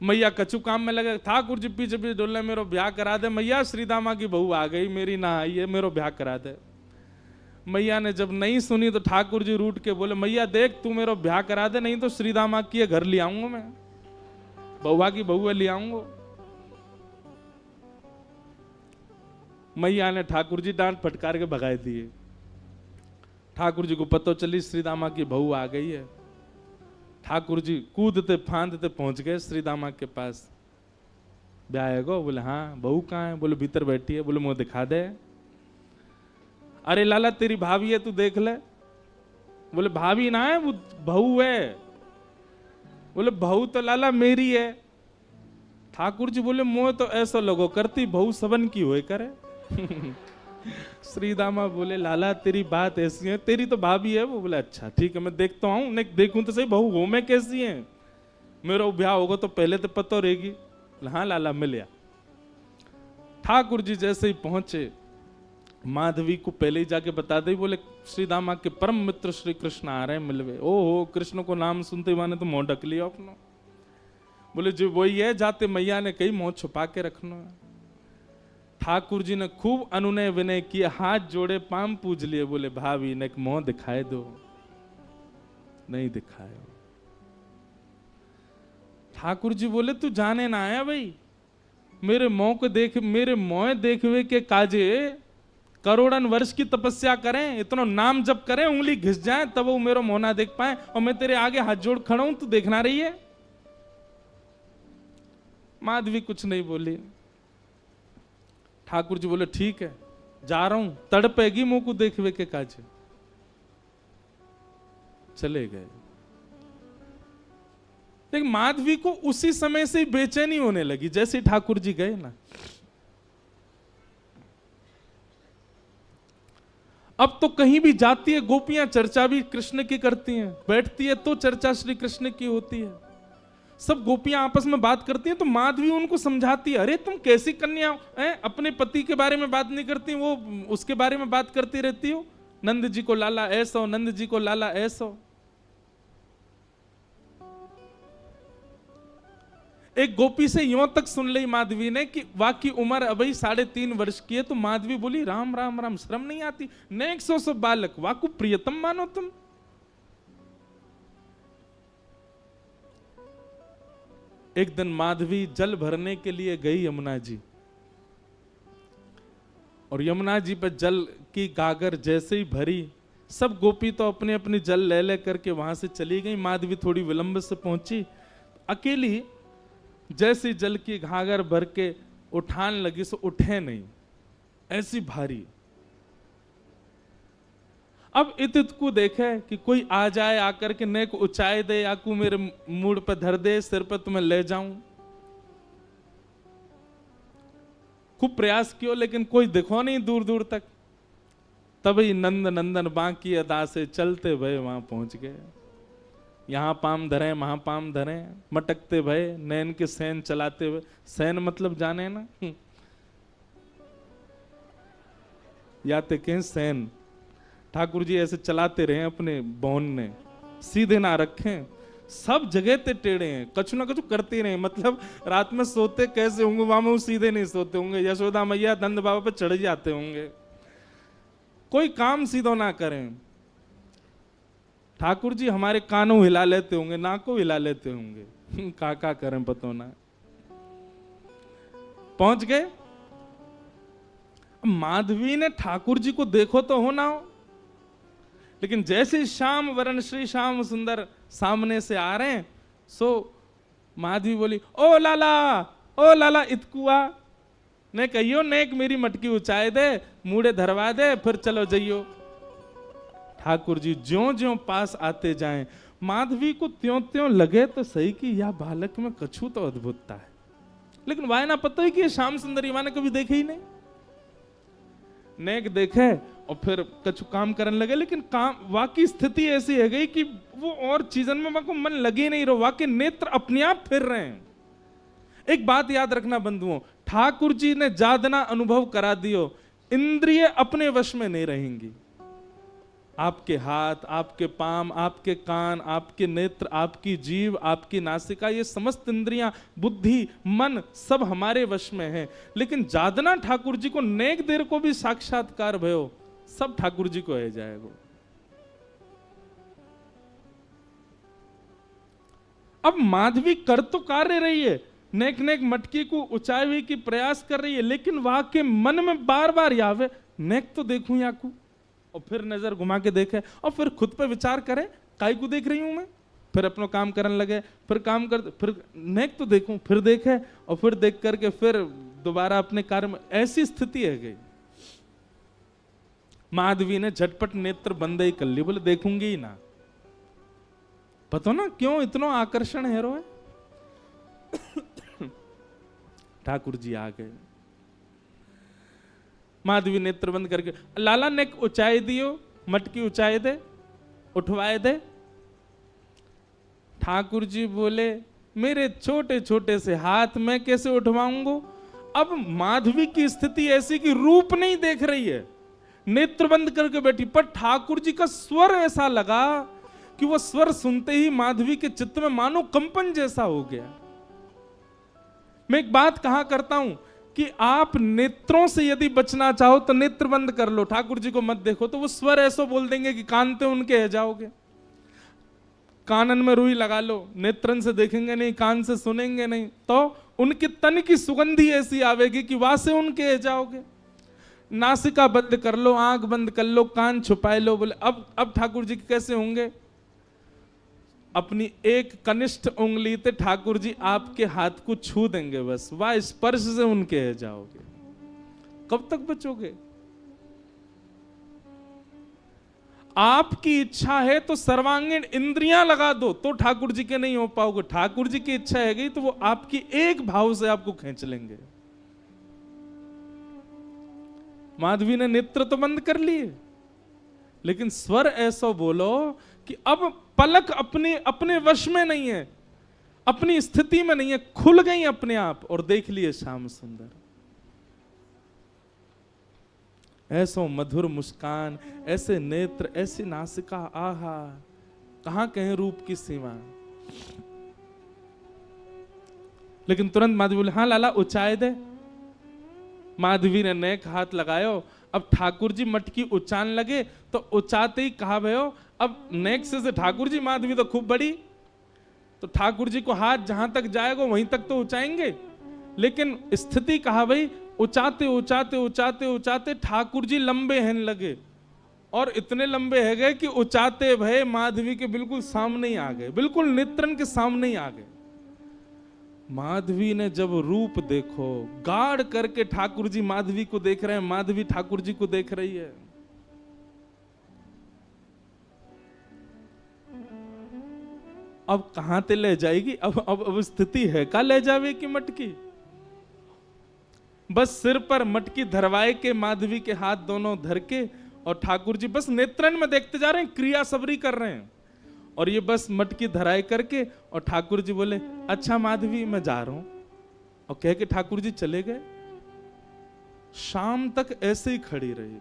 मैया कछु काम में लगे, ठाकुर जी पीछे पीछे डोलने, मेरो ब्याह करा दे मैया, श्रीदामा की बहू आ गई मेरी, ना आई है, मेरो ब्याह करा दे। मैया ने जब नहीं सुनी तो ठाकुर जी रूठ के बोले, मैया देख तू मेरो ब्याह करा दे, नहीं तो श्रीदामा की घर ले आऊंगा मैं, बउआ की बहू ले आऊंगा। मैया ने ठाकुर जी डांट फटकार के भगाए दिए। ठाकुर जी को पता चली श्रीदामा की बहू आ गई है। ठाकुर जी कूदते फांदते पहुंच गए श्रीदामा के पास। ब्याह है गो? बोले हाँ। बहू कहाँ है? बोले भीतर बैठी है। बोले मुंह दिखा दे। अरे लाला तेरी भाभी है, तू देख ले। बोले भाभी ना है, वो बहू है। बोले बहू तो लाला मेरी है। ठाकुर जी बोले मोह तो ऐसा लोगो करती, बहू सबन की होए करे। श्रीदामा बोले लाला तेरी बात ऐसी है, तेरी तो भाभी है। वो बोले अच्छा ठीक है, मैं देखता हूँ, नहीं देखूं तो सही बहू हो मैं कैसी है, मेरा ब्याह होगा तो पहले तो पता रहेगी। हाँ लाला मिल गया। ठाकुर जी जैसे ही पहुंचे, माधवी को पहले ही जाके बता दे, बोले श्रीदामा के परम मित्र श्री कृष्ण आ रहे हैं मिलवे। ओहो, कृष्ण को नाम सुनते माने तो मुंह ढक लिया अपना। बोले जो वही है, जाते मैया ने कही मुंह छुपा के रखना है। ठाकुर जी ने खूब अनुनय विनय किए, हाथ जोड़े पाम पूज लिए। बोले भाभी ने मुंह दिखाए दो, नहीं दिखाए। ठाकुर जी बोले तू जाने ना आया भाई, मेरे मुंह को देख, मेरे मुंह देखवे के काजे करोड़न वर्ष की तपस्या करें, इतना नाम जप करें, उंगली घिस जाए तब वो मेरा मुंह ना देख पाए, और मैं तेरे आगे हाथ जोड़ खड़ा हूं, तू देखना रही है। माधवी कुछ नहीं बोली। ठाकुर जी बोले ठीक है, जा रहा हूं, तड़पेगी मुंह को देखवे के काजे। चले गए। लेकिन माधवी को उसी समय से बेचैनी होने लगी जैसे ठाकुर जी गए ना। अब तो कहीं भी जाती है गोपियां चर्चा भी कृष्ण की करती हैं, बैठती है तो चर्चा श्री कृष्ण की होती है, सब गोपियां आपस में बात करती हैं। तो माधवी उनको समझाती है, अरे तुम कैसी कन्या हैं, अपने पति के बारे में बात नहीं करती, वो उसके बारे में बात करती रहती हो। नंद जी को लाला ऐसा हो, नंद जी को लाला ऐसा हो। एक गोपी से यूं तक सुन ली माधवी ने कि वाकई उम्र अभी 3.5 वर्ष की है। तो माधवी बोली राम राम राम, शर्म नहीं आती, नेक सो बालक, वाकु प्रियतम मानो तुम। एक दिन माधवी जल भरने के लिए गई यमुना जी, और यमुना जी पर जल की गागर जैसे ही भरी, सब गोपी तो अपने अपने जल ले ले करके वहां से चली गई। माधवी थोड़ी विलंब से पहुंची, अकेली जैसी जल की घाघर भर के उठान लगी सो उठे नहीं, ऐसी भारी। अब इत को देखे कि कोई आ जाए, आकर के नेक ऊंचाई दे, या को मेरे मूड पर धर दे, सिर पर तुम्हें ले जाऊं। खूब प्रयास किया लेकिन कोई दिखो नहीं दूर दूर तक। तभी नंद नंदन बांकी अदा से चलते भय वहां पहुंच गए। यहाँ पाम धरे, वहां पाम धरे, मटकते भय, नैन के सैन चलाते हुए। सैन मतलब जाने ना, या ते कहें सैन। ठाकुर जी ऐसे चलाते रहे अपने बौन ने, सीधे ना रखें, सब जगह ते टेढ़े हैं, कछु ना कछु करते रहे। मतलब रात में सोते कैसे होंगे, वहां में वो सीधे नहीं सोते होंगे, यशोदा मैया नंद बाबा पे चढ़ जाते होंगे, कोई काम सीधो ना करें। ठाकुर जी हमारे कानों हिला लेते होंगे, नाकों हिला लेते होंगे, का करें पतो ना। पहुंच गए। माधवी ने ठाकुर जी को देखो तो हो ना हो, लेकिन जैसे श्याम वरण श्री श्याम सुंदर सामने से आ रहे हैं, सो माधवी बोली ओ लाला इतकुआ ने कहियो, नेक मेरी मटकी उचाए दे, मूड़े धरवा दे, फिर चलो जाइयो। ठाकुर जी ज्यों ज्यों पास आते जाएं, माधवी को त्यों त्यों लगे तो सही कि यह बालक में कछु तो अद्भुतता है। लेकिन वाय ना पता है कि ये श्याम सुंदर ने कभी देखे ही नहीं। नेक देखे और फिर कछु काम करने लगे, लेकिन काम वाकई स्थिति ऐसी है गई कि वो और चीजन में को मन लगे नहीं रहो, वाकई नेत्र अपने आप फिर रहे हैं। एक बात याद रखना बंधुओं, ठाकुर जी ने जादना अनुभव करा दियो, इंद्रिय अपने वश में नहीं रहेंगी। आपके हाथ, आपके पांव, आपके कान, आपके नेत्र, आपकी जीभ, आपकी नासिका, ये समस्त इंद्रियां, बुद्धि, मन सब हमारे वश में है। लेकिन जादना ठाकुर जी को नेक देर को भी साक्षात्कार भयो, सब ठाकुर जी को है जाएगा। अब माधवी कर तो कार्य रही है, नेक नेक मटकी को ऊंचाई की प्रयास कर रही है, लेकिन वहां के मन में बार बार यावे नेक तो देखूं याकू, और फिर नजर घुमा के देखे और फिर खुद पे विचार करे काय को देख रही हूं मैं, फिर अपना काम करने लगे, फिर काम कर, फिर नेक तो देखूं, फिर देखे और फिर देख करके फिर दोबारा अपने कार्य में, ऐसी स्थिति है गई। माधवी ने झटपट नेत्र बंद ही कर ली, बोले देखूंगी ही ना। पता ना क्यों इतना आकर्षण है रो है। ठाकुर जी आ गए, माधवी नेत्र बंद करके, लाला नेक ऊंचाई दियो, मटकी ऊंचाई दे, उठवाए दे। ठाकुर जी बोले मेरे छोटे छोटे से हाथ मैं कैसे उठवाऊंगा। अब माधवी की स्थिति ऐसी कि रूप नहीं देख रही है, नेत्र बंद करके बैठी, पर ठाकुर जी का स्वर ऐसा लगा कि वो स्वर सुनते ही माधवी के चित्त में मानो कंपन जैसा हो गया। मैं एक बात कहा करता हूं कि आप नेत्रों से यदि बचना चाहो तो नेत्र बंद कर लो, ठाकुर जी को मत देखो, तो वो स्वर ऐसा बोल देंगे कि कान पे उनके है जाओगे। कानन में रुई लगा लो, नेत्रन से देखेंगे नहीं, कान से सुनेंगे नहीं, तो उनके तन की सुगंधी ऐसी आवेगी कि वहां से उनके है जाओगे। नासिका बंद कर लो, आंख बंद कर लो, कान छुपाए लो। बोले अब ठाकुर जी कैसे होंगे। अपनी एक कनिष्ठ उंगली से ठाकुर जी आपके हाथ को छू देंगे, बस वह स्पर्श से उनके है जाओगे। कब तक बचोगे। आपकी इच्छा है तो सर्वांगीण इंद्रियां लगा दो तो ठाकुर जी के नहीं हो पाओगे। ठाकुर जी की इच्छा है गई तो वो आपकी एक भाव से आपको खींच लेंगे। माधवी ने नेत्र तो बंद कर लिए, लेकिन स्वर ऐसा बोलो कि अब पलक अपने वश में नहीं है, अपनी स्थिति में नहीं है, खुल गई अपने आप और देख लिए श्याम सुंदर। ऐसो मधुर मुस्कान, ऐसे नेत्र, ऐसी नासिका, आहा कहां कहें रूप की सीमा। लेकिन तुरंत माधवी बोले हाँ लाला ऊंचाई दे। माधवी ने नेक हाथ लगायो। अब ठाकुर जी मटकी उचान लगे तो उचाते ही कहा भयो, अब नेक से ठाकुर जी, माधवी तो खूब बड़ी, तो ठाकुर जी को हाथ जहां तक जाएगा वहीं तक तो उचाएंगे। लेकिन स्थिति कहा भाई उचाते उचाते उचाते उचाते ठाकुर जी लंबे हैं लगे, और इतने लंबे है गए कि उचाते भय माधवी के बिल्कुल सामने ही आ गए, बिल्कुल नेत्रन के सामने ही आ गए। माधवी ने जब रूप देखो, गाढ़ करके ठाकुर जी माधवी को देख रहे हैं, माधवी ठाकुर जी को देख रही है। अब कहां ते ले जाएगी। अब स्थिति है का ले जावे की मटकी। बस सिर पर मटकी धरवाए के माधवी के हाथ दोनों धर के, और ठाकुर जी बस नेत्रन में देखते जा रहे हैं, क्रिया सबरी कर रहे हैं, और ये बस मटकी धराए करके, और ठाकुर जी बोले अच्छा माधवी मैं जा रहा हूं, और कह के ठाकुर जी चले गए। शाम तक ऐसे ही खड़ी रही,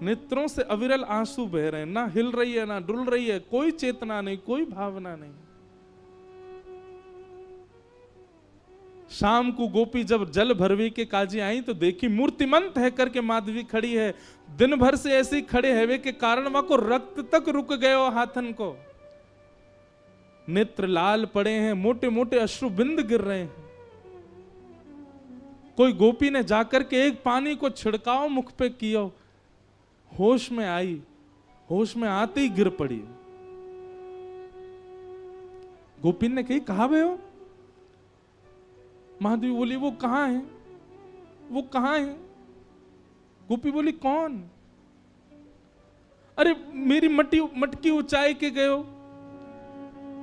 नेत्रों से अविरल आंसू बह रहे हैं, ना हिल रही है ना डुल रही है, कोई चेतना नहीं, कोई भावना नहीं। शाम को गोपी जब जल भरवी के काजी आई तो देखी मूर्तिमंत है करके माधवी खड़ी है। दिन भर से ऐसे ही खड़े हैवे के कारण वहां को रक्त तक रुक गयो हाथन को, नेत्र लाल पड़े हैं, मोटे मोटे अश्रु बिंद गिर रहे हैं। कोई गोपी ने जाकर के एक पानी को छिड़काव मुख पे किया, होश में आई, होश में आते ही गिर पड़ी। गोपी ने कही कहा भे हो। माधवी बोली वो कहां है, वो कहां है। गोपी बोली कौन। अरे मेरी मटकी ऊंचाई के गए हो,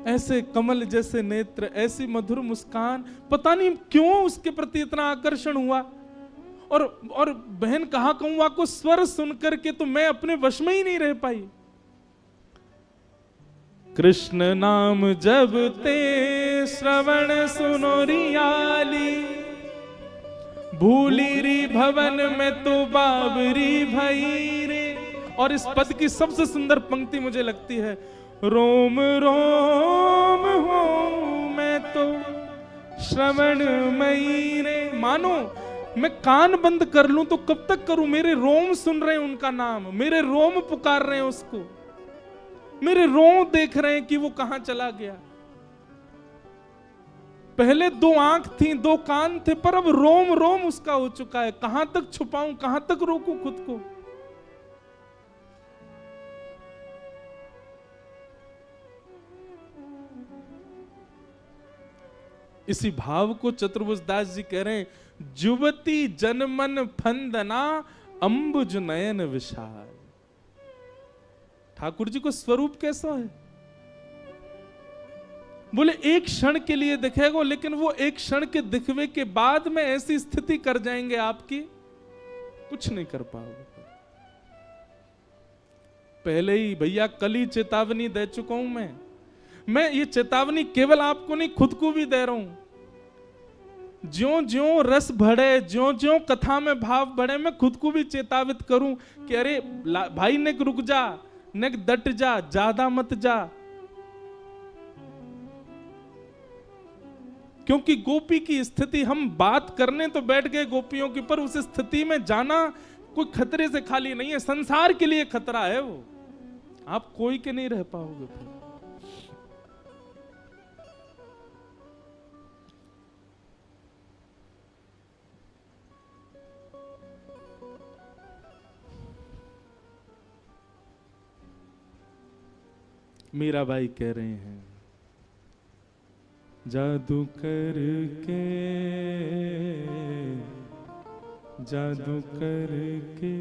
ऐसे कमल जैसे नेत्र, ऐसी मधुर मुस्कान, पता नहीं क्यों उसके प्रति इतना आकर्षण हुआ। और बहन कहा कहूं को स्वर सुनकर के तो मैं अपने वश में ही नहीं रह पाई। कृष्ण नाम जब ते श्रवण सुनो रियाली, भूली री भवन में तो बाबरी भई रे। और इस पद की सबसे सुंदर पंक्ति मुझे लगती है, रोम रोम हूं मैं तो श्रवण मई रे। मानो मैं कान बंद कर लूं तो कब तक करूं, मेरे रोम सुन रहे हैं उनका नाम, मेरे रोम पुकार रहे हैं उसको, मेरे रोम देख रहे हैं कि वो कहां चला गया। पहले 2 आंख थी, 2 कान थे, पर अब रोम रोम उसका हो चुका है। कहां तक छुपाऊं, कहां तक रोकूं खुद को। इसी भाव को चतुर्भुज दास जी कह रहे हैं, जुवती जनमन फंदना अंबुज नयन विशाल। ठाकुर जी को स्वरूप कैसा है? बोले एक क्षण के लिए दिखेगा, लेकिन वो एक क्षण के दिखवे के बाद में ऐसी स्थिति कर जाएंगे आपकी, कुछ नहीं कर पाओगे। पहले ही भैया कल ही चेतावनी दे चुका हूं मैं ये चेतावनी केवल आपको नहीं, खुद को भी दे रहा हूं। ज्यों ज्यों रस बढ़े, ज्यों ज्यों कथा में भाव बढ़े, मैं खुद को भी चेतावित करूं कि अरे भाई नेक रुक जा, नेक डट जा, ज्यादा मत जा। क्योंकि गोपी की स्थिति, हम बात करने तो बैठ गए गोपियों की, पर उस स्थिति में जाना कोई खतरे से खाली नहीं है। संसार के लिए खतरा है वो, आप कोई के नहीं रह पाओगे फिर। मीराबाई कह रहे हैं, जादू करके, जादू करके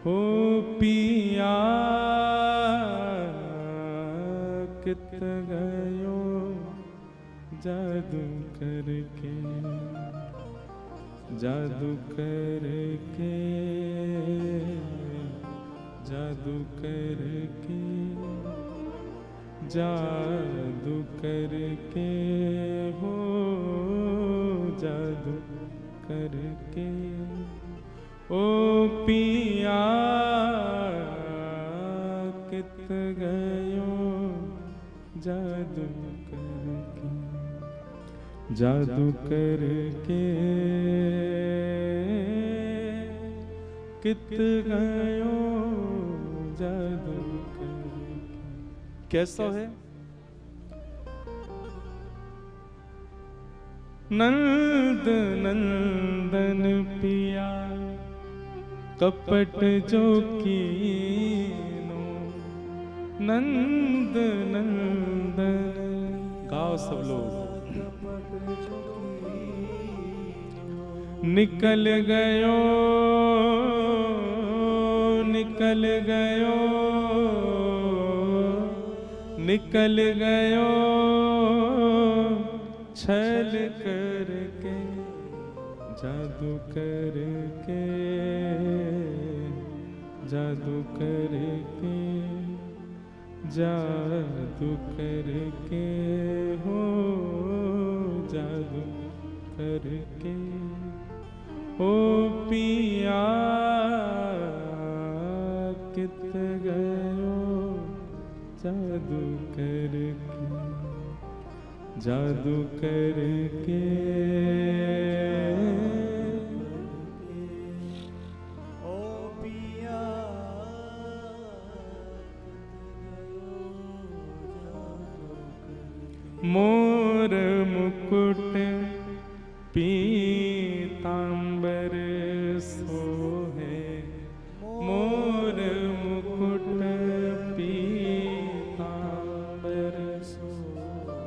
हो पिया कित गयो, जादू करके, जादू करके, जादू करके, जादू करके हो, जादू करके ओ पिया कित गयो, जादू करके, जादू करके कित गयो, जादू करके। कैसा है? नंद नंदन पिया कपट जो कीनो, नंद नंदन। गाओ सब लोग। निकल गयो, निकल गयो, निकल गयो छल करके, जादू करके, जादू करके, जादू करके हो, जादू करके ओ पिया कित गयो, जादू करके, जादू करके ओ पिया मोर मुकुट पीतांबर सोहे, मोर मुकुट पीतांबर सोहे,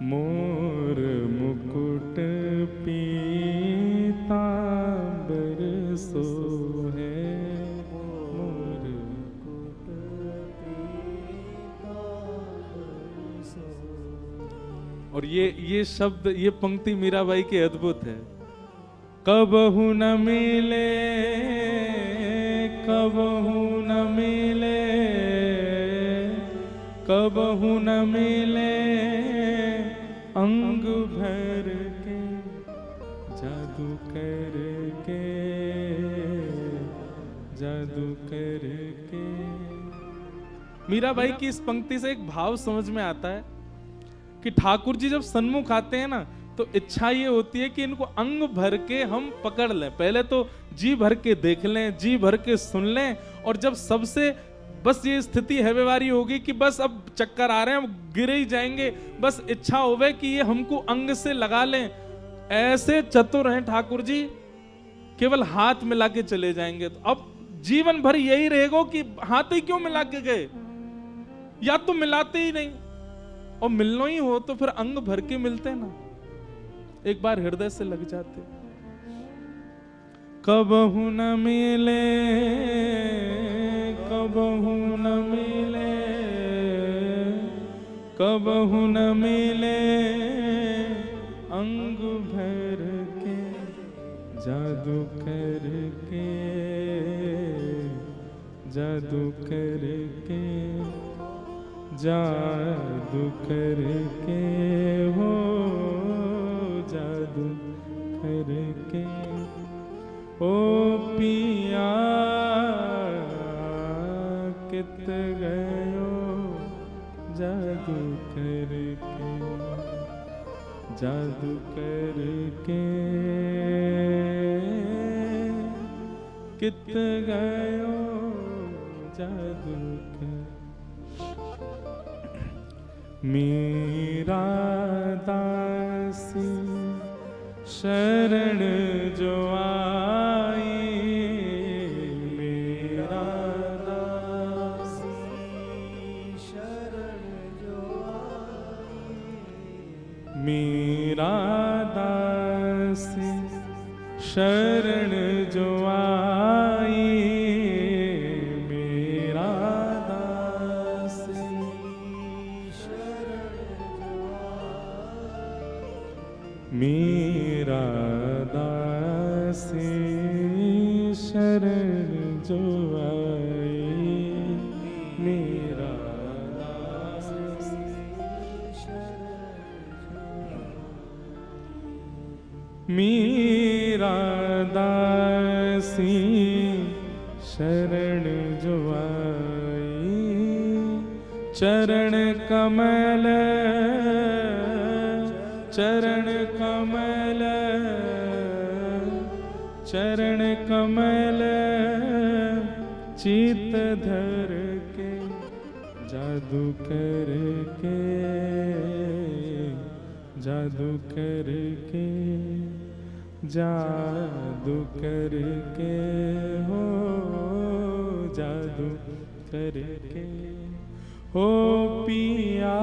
मोर मुकुट पीतांबर सोहे, मोर मुकुट पीतांबर सोहे। और ये शब्द, ये पंक्ति मीराबाई की अद्भुत है। कबहू न मिले, कबहू न मिले, कबहू न मिले अंग भर के, जादू करके, करके। मीराबाई की इस पंक्ति से एक भाव समझ में आता है कि ठाकुर जी जब सन्मुख आते हैं ना, तो इच्छा ये होती है कि इनको अंग भर के हम पकड़ लें। पहले तो जी भर के देख लें, जी भर के सुन लें, और जब सबसे बस ये स्थिति है व्यवहारी होगी कि बस अब चक्कर आ रहे हैं, अब गिरे ही जाएंगे, बस इच्छा होवे कि ये हमको अंग से लगा लें। ऐसे चतुर हैं ठाकुर जी, केवल हाथ मिला के चले जाएंगे। तो अब जीवन भर यही रहेगा कि हाथ ही क्यों मिला के गए, या तो मिलाते ही नहीं, और मिलना ही हो तो फिर अंग भर के मिलते ना, एक बार हृदय से लग जाते। कबहू न मिले, कबहू न मिले, कबहू न मिले अंग भर के, जादू करके, जादू करके, जादू करके हो, जादू करके। ओ पिया कित गयो, जादू करके, जादू करके कित गयो, जादू करके। मेरा दासी शरण जो आई, मेरा दासी शरण जो आई, मेरा दासी शरण जो आई, मेरा दासी मेरा दासी शरण जो आई, मेरा दासी मेरा दासी शरण जो आई। चरण कमल, चरण कमल, चरण कमल चित धर के, जादू करके, जादू करके, जादू करके हो, जादू करके हो पिया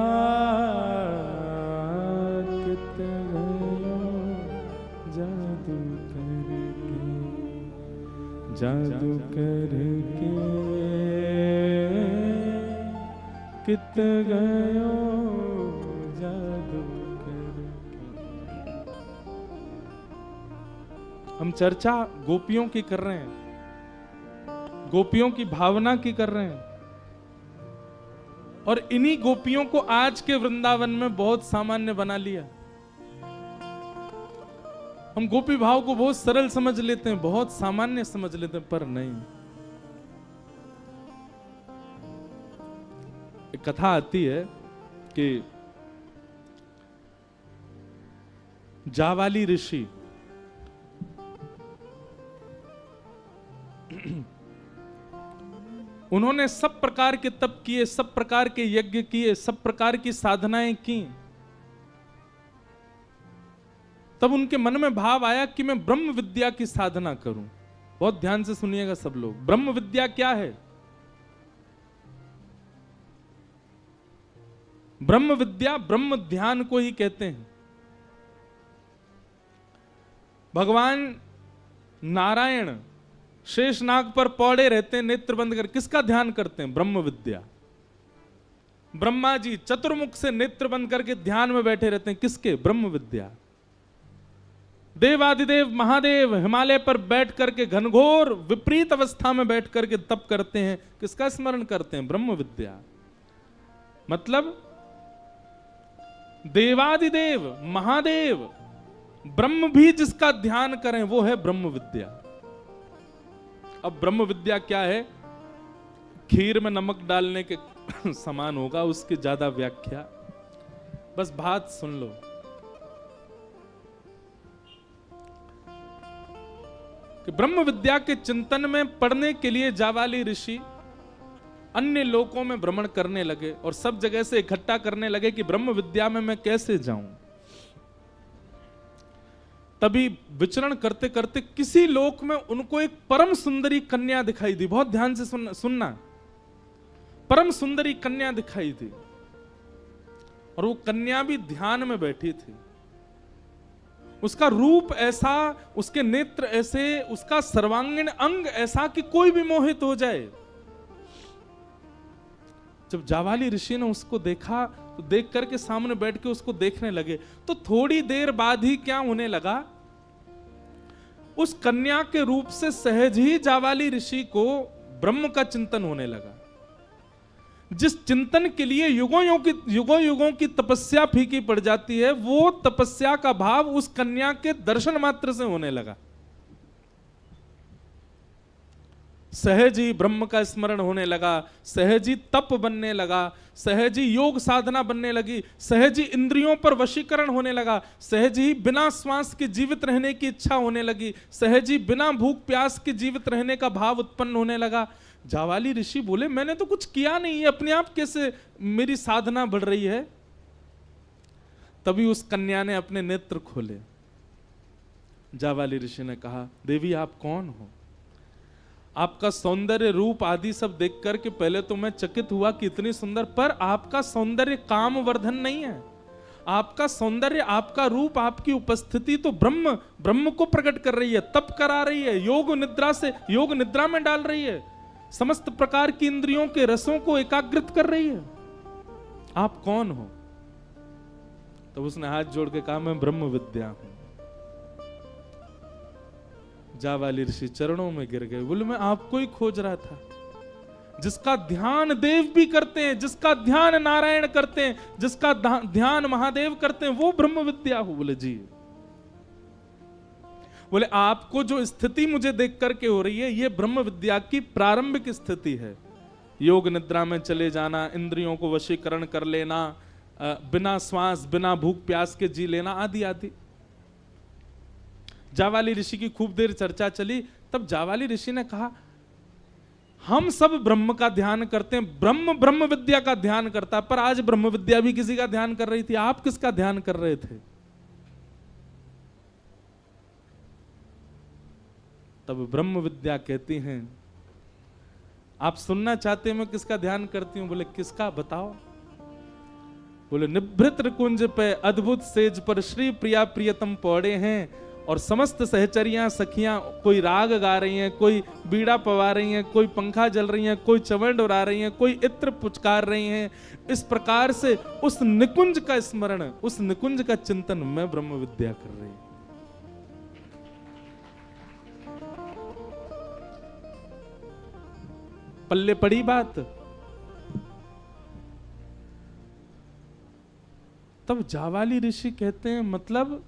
कित गयो, जादू करके, जादू करके कित गयो, जादू करके। हम चर्चा गोपियों की कर रहे हैं, गोपियों की भावना की कर रहे हैं, और इन्हीं गोपियों को आज के वृंदावन में बहुत सामान्य बना लिया। हम गोपी भाव को बहुत सरल समझ लेते हैं, बहुत सामान्य समझ लेते हैं, पर नहीं। एक कथा आती है कि जावाली ऋषि उन्होंने सब प्रकार के तप किए, सब प्रकार के यज्ञ किए, सब प्रकार की साधनाएं की। तब उनके मन में भाव आया कि मैं ब्रह्म विद्या की साधना करूं। बहुत ध्यान से सुनिएगा सब लोग, ब्रह्म विद्या क्या है? ब्रह्म विद्या ब्रह्म ध्यान को ही कहते हैं। भगवान नारायण शेषनाग पर पौड़े रहते हैं, नेत्र बंद कर, किसका ध्यान करते हैं? ब्रह्म विद्या। ब्रह्मा जी चतुर्मुख से नेत्र बंद करके ध्यान में बैठे रहते हैं, किसके? ब्रह्म विद्या। देवादिदेव महादेव हिमालय पर बैठ करके घनघोर विपरीत अवस्था में बैठ करके तप करते हैं, किसका स्मरण करते हैं? ब्रह्म विद्या। मतलब देवादिदेव महादेव ब्रह्म भी जिसका ध्यान करें वो है ब्रह्म विद्या। अब ब्रह्म विद्या क्या है? खीर में नमक डालने के समान होगा, उसकी ज्यादा व्याख्या। बस बात सुन लो कि ब्रह्म विद्या के चिंतन में पढ़ने के लिए जावाली ऋषि अन्य लोकों में भ्रमण करने लगे और सब जगह से इकट्ठा करने लगे कि ब्रह्म विद्या में मैं कैसे जाऊं। तभी विचरण करते करते किसी लोक में उनको एक परम सुंदरी कन्या दिखाई दी। बहुत ध्यान से सुनना। परम सुंदरी कन्या दिखाई दी और वो कन्या भी ध्यान में बैठी थी। उसका रूप ऐसा, उसके नेत्र ऐसे, उसका सर्वांगीण अंग ऐसा कि कोई भी मोहित हो जाए। जब जावाली ऋषि ने उसको देखा तो देख करके सामने बैठ के उसको देखने लगे, तो थोड़ी देर बाद ही क्या होने लगा, उस कन्या के रूप से सहज ही जावाली ऋषि को ब्रह्म का चिंतन होने लगा। जिस चिंतन के लिए युगों युगों की तपस्या फीकी पड़ जाती है, वो तपस्या का भाव उस कन्या के दर्शन मात्र से होने लगा। सहज ही ब्रह्म का स्मरण होने लगा, सहज ही तप बनने लगा, सहज ही योग साधना बनने लगी, सहज ही इंद्रियों पर वशीकरण होने लगा, सहज ही बिना श्वास के जीवित रहने की इच्छा होने लगी, सहज ही बिना भूख प्यास के जीवित रहने का भाव उत्पन्न होने लगा। जावाली ऋषि बोले, मैंने तो कुछ किया नहीं है, अपने आप कैसे मेरी साधना बढ़ रही है। तभी उस कन्या ने अपने नेत्र खोले। जावाली ऋषि ने कहा, देवी आप कौन हो? आपका सौंदर्य रूप आदि सब देख करके पहले तो मैं चकित हुआ कि इतनी सुंदर, पर आपका सौंदर्य कामवर्धन नहीं है। आपका सौंदर्य, आपका रूप, आपकी उपस्थिति तो ब्रह्म को प्रकट कर रही है, तप करा रही है, योग निद्रा में डाल रही है, समस्त प्रकार की इंद्रियों के रसों को एकाग्रित कर रही है। आप कौन हो? तो उसने हाथ जोड़ के कहा, मैं ब्रह्म विद्या हूं। जावाली ऋषि चरणों में गिर गए। बोले, मैं आपको ही खोज रहा था। जिसका ध्यान देव भी करते हैं, जिसका ध्यान नारायण करते हैं, जिसका ध्यान महादेव करते हैं, वो ब्रह्म विद्या हो। बोले जी। बोले, आपको जो स्थिति मुझे देख करके हो रही है, ये ब्रह्म विद्या की प्रारंभिक स्थिति है। योग निद्रा में चले जाना, इंद्रियों को वशीकरण कर लेना, बिना श्वास बिना भूख प्यास के जी लेना, आदि आदि। जावाली ऋषि की खूब देर चर्चा चली। तब जावाली ऋषि ने कहा, हम सब ब्रह्म का ध्यान करते हैं, ब्रह्म विद्या का ध्यान करता है, पर आज ब्रह्म विद्या भी किसी का ध्यान कर रही थी। आप किसका ध्यान कर रहे थे? तब ब्रह्म विद्या कहती हैं, आप सुनना चाहते हैं मैं किसका ध्यान करती हूं? बोले, किसका बताओ। बोले, निभृत कुंज पे अद्भुत सेज पर श्री प्रिया प्रियतम पौड़े हैं और समस्त सहचरियां सखियां कोई राग गा रही हैं, कोई बीड़ा पवा रही हैं, कोई पंखा जल रही हैं, कोई चवण उड़ा रही हैं, कोई इत्र पुचकार रही हैं। इस प्रकार से उस निकुंज का स्मरण, उस निकुंज का चिंतन में ब्रह्म विद्या कर रही है। पल्ले पड़ी बात। तब जावाली ऋषि कहते हैं, मतलब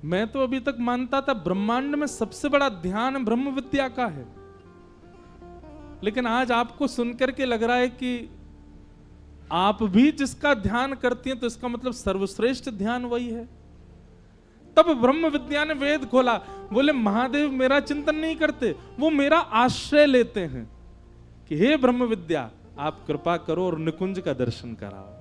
मैं तो अभी तक मानता था ब्रह्मांड में सबसे बड़ा ध्यान ब्रह्म विद्या का है, लेकिन आज आपको सुनकर के लग रहा है कि आप भी जिसका ध्यान करती हैं, तो इसका मतलब सर्वश्रेष्ठ ध्यान वही है। तब ब्रह्म विद्या ने वेद खोला। बोले, महादेव मेरा चिंतन नहीं करते, वो मेरा आश्रय लेते हैं कि हे ब्रह्म विद्या, आप कृपा करो और निकुंज का दर्शन कराओ।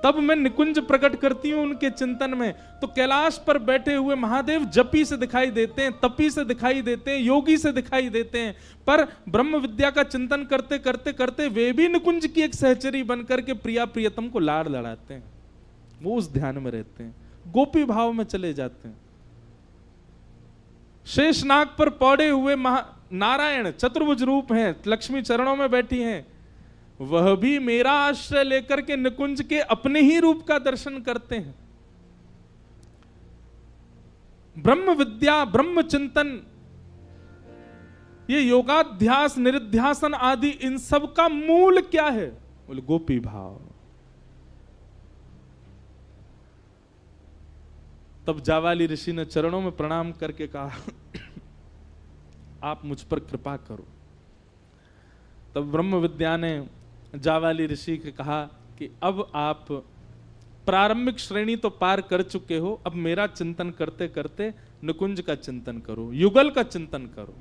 तब मैं निकुंज प्रकट करती हूं उनके चिंतन में। तो कैलाश पर बैठे हुए महादेव जपी से दिखाई देते हैं, तपी से दिखाई देते हैं, योगी से दिखाई देते हैं, पर ब्रह्म विद्या का चिंतन करते करते करते वे भी निकुंज की एक सहचरी बनकर के प्रिया प्रियतम को लाड़ लड़ाते हैं। वो उस ध्यान में रहते हैं, गोपी भाव में चले जाते हैं। शेषनाग पर पौड़े हुए नारायण चतुर्भुज रूप हैं, लक्ष्मी चरणों में बैठी हैं, वह भी मेरा आश्रय लेकर के निकुंज के अपने ही रूप का दर्शन करते हैं। ब्रह्म विद्या, ब्रह्म चिंतन, ये योगाध्यास, निरिध्यासन आदि, इन सब का मूल क्या है? बोले, गोपी भाव। तब जावाली ऋषि ने चरणों में प्रणाम करके कहा, आप मुझ पर कृपा करो। तब ब्रह्म विद्या ने जावाली ऋषि के कहा कि अब आप प्रारंभिक श्रेणी तो पार कर चुके हो, अब मेरा चिंतन करते करते निकुंज का चिंतन करो, युगल का चिंतन करो।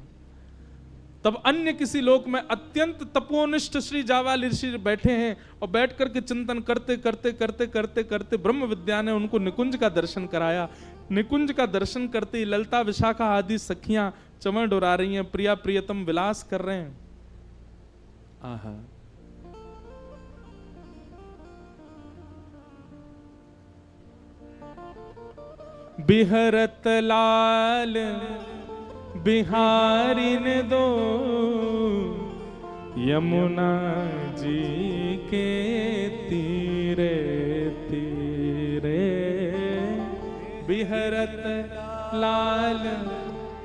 तब अन्य किसी लोक में अत्यंत तपोनिष्ठ श्री जावाली ऋषि बैठे हैं और बैठ करके चिंतन करते करते करते करते करते ब्रह्म विद्या ने उनको निकुंज का दर्शन कराया। निकुंज का दर्शन करते ही ललता विशाखा आदि सखियां चमर डोरा रही हैं, प्रिया प्रियतम विलास कर रहे हैं। आहा, बिहरत लाल बिहारिन दो यमुना जी के तीरे तीरे, बिहरत लाल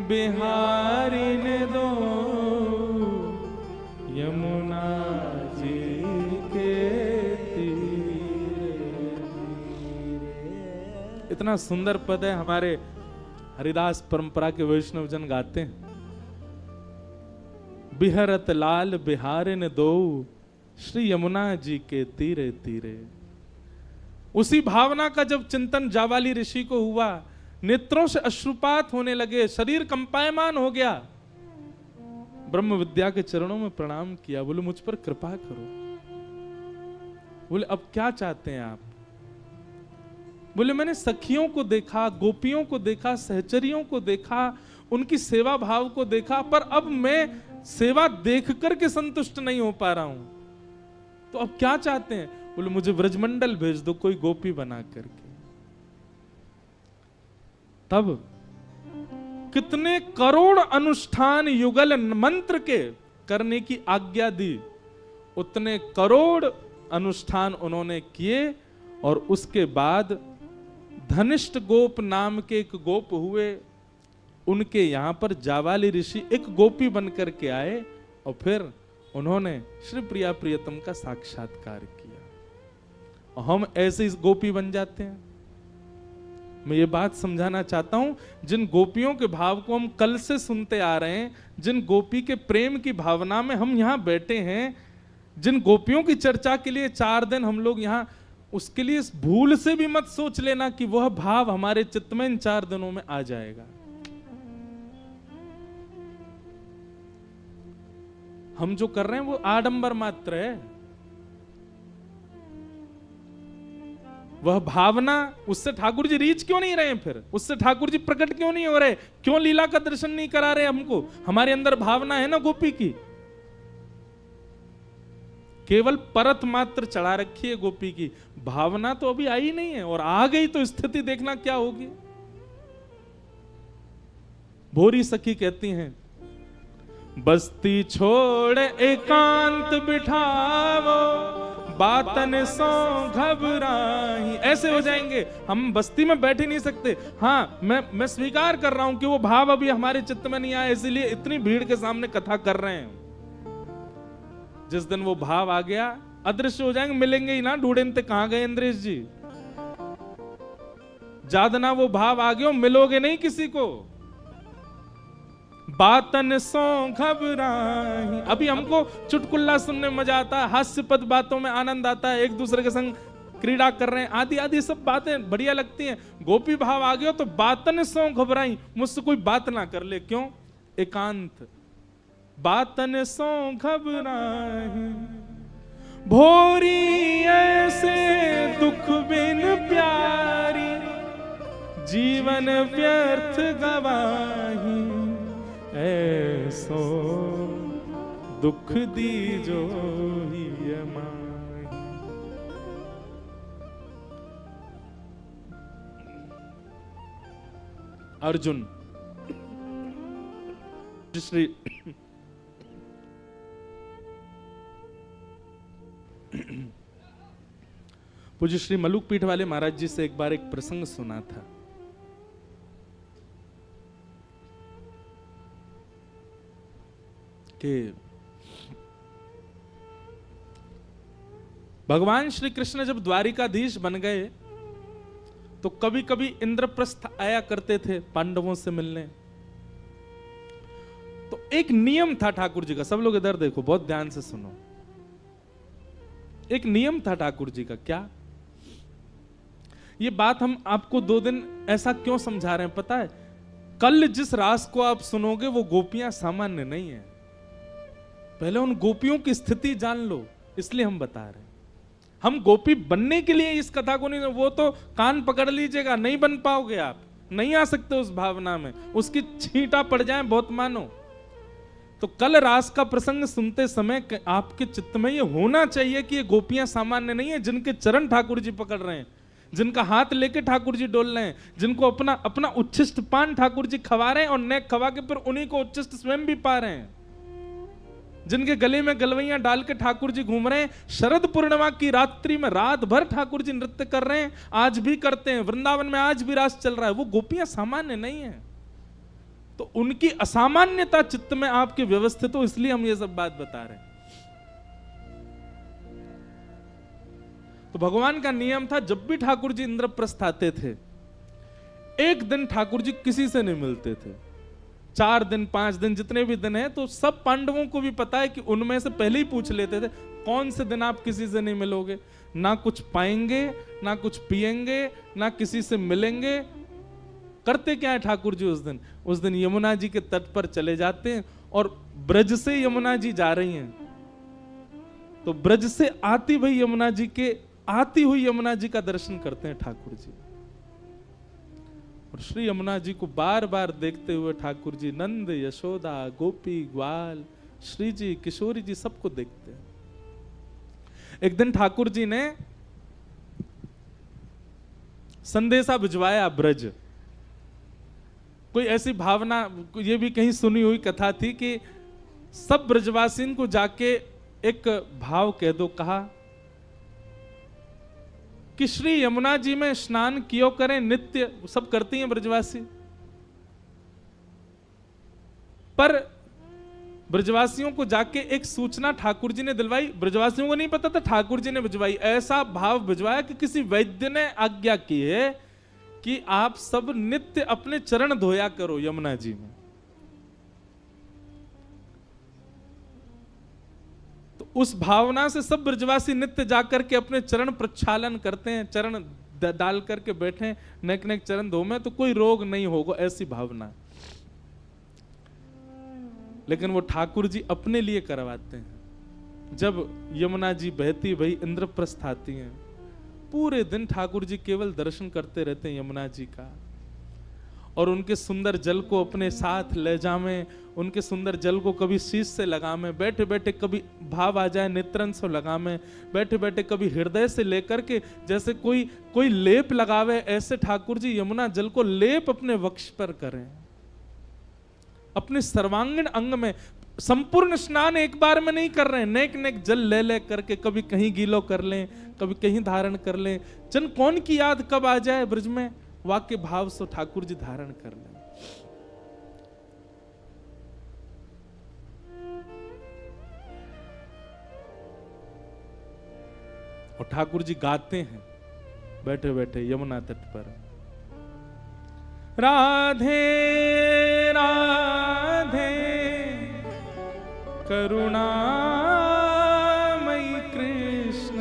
बिहारिन दो यमुना जी के तीरे। इतना सुंदर पद है, हमारे हरिदास परंपरा के वैष्णव जन गाते हैं। बिहरत लाल बिहारिन दो श्री यमुना जी के तीरे तीरे। उसी भावना का जब चिंतन जावाली ऋषि को हुआ, नेत्रों से अश्रुपात होने लगे, शरीर कंपायमान हो गया। ब्रह्म विद्या के चरणों में प्रणाम किया, बोले मुझ पर कृपा करो। बोले अब क्या चाहते हैं आप? बोले मैंने सखियों को देखा, गोपियों को देखा, सहचरियों को देखा, उनकी सेवा भाव को देखा, पर अब मैं सेवा देख करके संतुष्ट नहीं हो पा रहा हूं। तो अब क्या चाहते हैं? बोले मुझे व्रजमंडल भेज दो कोई गोपी बना करके। तब कितने करोड़ अनुष्ठान युगल मंत्र के करने की आज्ञा दी, उतने करोड़ अनुष्ठान उन्होंने किए। और उसके बाद धनिष्ठ गोप नाम के एक गोप हुए, उनके यहां पर जावाली ऋषि एक गोपी बनकर के आए और फिर उन्होंने श्री प्रिया प्रियतम का साक्षात्कार किया। और हम ऐसे इस गोपी बन जाते हैं। मैं ये बात समझाना चाहता हूं, जिन गोपियों के भाव को हम कल से सुनते आ रहे हैं, जिन गोपी के प्रेम की भावना में हम यहां बैठे हैं, जिन गोपियों की चर्चा के लिए 4 दिन हम लोग यहां, उसके लिए इस भूल से भी मत सोच लेना कि वह भाव हमारे चित्त में इन 4 दिनों में आ जाएगा। हम जो कर रहे हैं वो आडंबर मात्र है। वह भावना, उससे ठाकुर जी रीच क्यों नहीं रहे? फिर उससे ठाकुर जी प्रकट क्यों नहीं हो रहे? क्यों लीला का दर्शन नहीं करा रहे हमको? हमारे अंदर भावना है ना गोपी की, केवल परत मात्र चढ़ा रखी है गोपी की, भावना तो अभी आई नहीं है। और आ गई तो स्थिति देखना क्या होगी। भोरी सखी कहती हैं, बस्ती छोड़ एकांत बिठावो, बातन सो घबराही। ऐसे हो जाएंगे, हम बस्ती में बैठ ही नहीं सकते। हाँ, मैं स्वीकार कर रहा हूं कि वो भाव अभी हमारे चित्त में नहीं आया, इसीलिए इतनी भीड़ के सामने कथा कर रहे हैं। जिस दिन वो भाव आ गया, अदृश्य हो जाएंगे, मिलेंगे ही ना। ढूंढते कहां गए इंद्रेश जी? जादना वो भाव आ गए, मिलोगे नहीं किसी को। बातन सो घबराही। अभी हमको चुटकुल्ला सुनने में मजा आता है, हास्यपद बातों में आनंद आता है, एक दूसरे के संग क्रीड़ा कर रहे हैं, आदि आदि सब बातें बढ़िया लगती हैं। गोपी भाव आ गया तो बातन सो घबराई, मुझसे कोई बात ना कर ले। क्यों? एकांत। बातन सो घबराही, भोरी ऐसे दुख बिन प्यारी, जीवन व्यर्थ गवाही, ऐसो दुख दीजो ही माही। अर्जुन श्री पूज्य श्री मलुक पीठ वाले महाराज जी से एक बार एक प्रसंग सुना था। कि भगवान श्री कृष्ण जब द्वारिकाधीश बन गए तो कभी कभी इंद्रप्रस्थ आया करते थे पांडवों से मिलने। तो एक नियम था ठाकुर जी का, सब लोग इधर देखो, बहुत ध्यान से सुनो। एक नियम था ठाकुर जी का, क्या? ये बात हम आपको 2 दिन ऐसा क्यों समझा रहे हैं पता है? कल जिस रास को आप सुनोगे वो गोपियां सामान्य नहीं है। पहले उन गोपियों की स्थिति जान लो, इसलिए हम बता रहे हैं। हम गोपी बनने के लिए इस कथा को नहीं, वो तो कान पकड़ लीजिएगा, नहीं बन पाओगे आप, नहीं आ सकते उस भावना में, उसकी छींटा पड़ जाए बहुत मानो। तो कल रास का प्रसंग सुनते समय आपके चित्त में ये होना चाहिए कि ये गोपियां सामान्य नहीं है, जिनके चरण ठाकुर जी पकड़ रहे हैं, जिनका हाथ लेके ठाकुर जी डोल रहे हैं, जिनको अपना अपना उच्छिष्ट पान ठाकुर जी खवा रहे हैं और नेक खवा के फिर उन्हीं को उच्छिष्ट स्वयं भी पा रहे हैं, जिनके गले में गलवैयां डाल के ठाकुर जी घूम रहे हैं। शरद पूर्णिमा की रात्रि में रात भर ठाकुर जी नृत्य कर रहे हैं, आज भी करते हैं, वृंदावन में आज भी रास चल रहा है। वो गोपियां सामान्य नहीं है, तो उनकी असामान्यता चित्त में आपके व्यवस्थित हो, इसलिए हम ये सब बात बता रहे हैं। तो भगवान का नियम था, जब भी ठाकुर जी इंद्रप्रस्थ आते थे, एक दिन ठाकुर जी किसी से नहीं मिलते थे। 4 दिन 5 दिन जितने भी दिन हैं, तो सब पांडवों को भी पता है कि उनमें से पहले ही पूछ लेते थे कौन से दिन आप किसी से नहीं मिलोगे, ना कुछ पाएंगे, ना कुछ पिएंगे, ना किसी से मिलेंगे। करते क्या है ठाकुर जी उस दिन यमुना जी के तट पर चले जाते हैं, और ब्रज से यमुना जी जा रही हैं, तो ब्रज से आती हुई यमुना जी का दर्शन करते हैं ठाकुर जी। और श्री यमुना जी को बार बार देखते हुए ठाकुर जी नंद, यशोदा, गोपी, ग्वाल, श्री जी, किशोरी जी सबको देखते हैं। एक दिन ठाकुर जी ने संदेशा भिजवाया ब्रज। कोई ऐसी भावना, ये भी कहीं सुनी हुई कथा थी कि सब ब्रजवासियों को जाके एक भाव कह दो, कहा कि श्री यमुना जी में स्नान कियो करें नित्य, सब करती हैं ब्रजवासी, पर ब्रजवासियों को जाके एक सूचना ठाकुर जी ने दिलवाई। ब्रजवासियों को नहीं पता था, ठाकुर जी ने भिजवाई। ऐसा भाव भिजवाया कि किसी वैद्य ने आज्ञा की है कि आप सब नित्य अपने चरण धोया करो यमुना जी में। तो उस भावना से सब ब्रजवासी नित्य जाकर के अपने चरण प्रक्षालन करते हैं, चरण डाल करके बैठे, नेक नेक चरण धो में, तो कोई रोग नहीं होगा, ऐसी भावना। लेकिन वो ठाकुर जी अपने लिए करवाते हैं। जब यमुना जी बहती भई इंद्रप्रस्थ आती हैं, पूरे दिन ठाकुर जी केवल दर्शन करते रहते हैं यमुना जी का, और उनके सुंदर जल को अपने साथ ले जावें, उनके सुंदर जल को कभी शीश से लगावें, बैठे बैठे कभी भाव आ जाए नेत्रन से लगावें, बैठे बैठे कभी हृदय से लेकर के जैसे कोई लेप लगावे, ऐसे ठाकुर जी यमुना जल को लेप अपने वक्ष पर करें, अपने सर्वांगीण अंग में। संपूर्ण स्नान एक बार में नहीं कर रहे हैं, नेक नेक जल ले ले करके कभी कहीं गीलो कर लें, कभी कहीं धारण कर लें। जन कौन की याद कब आ जाए ब्रज में, वाक्य भाव से ठाकुर जी धारण कर लें। और ठाकुर जी गाते हैं बैठे बैठे यमुना तट पर, राधे राधे करुणामयी कृष्ण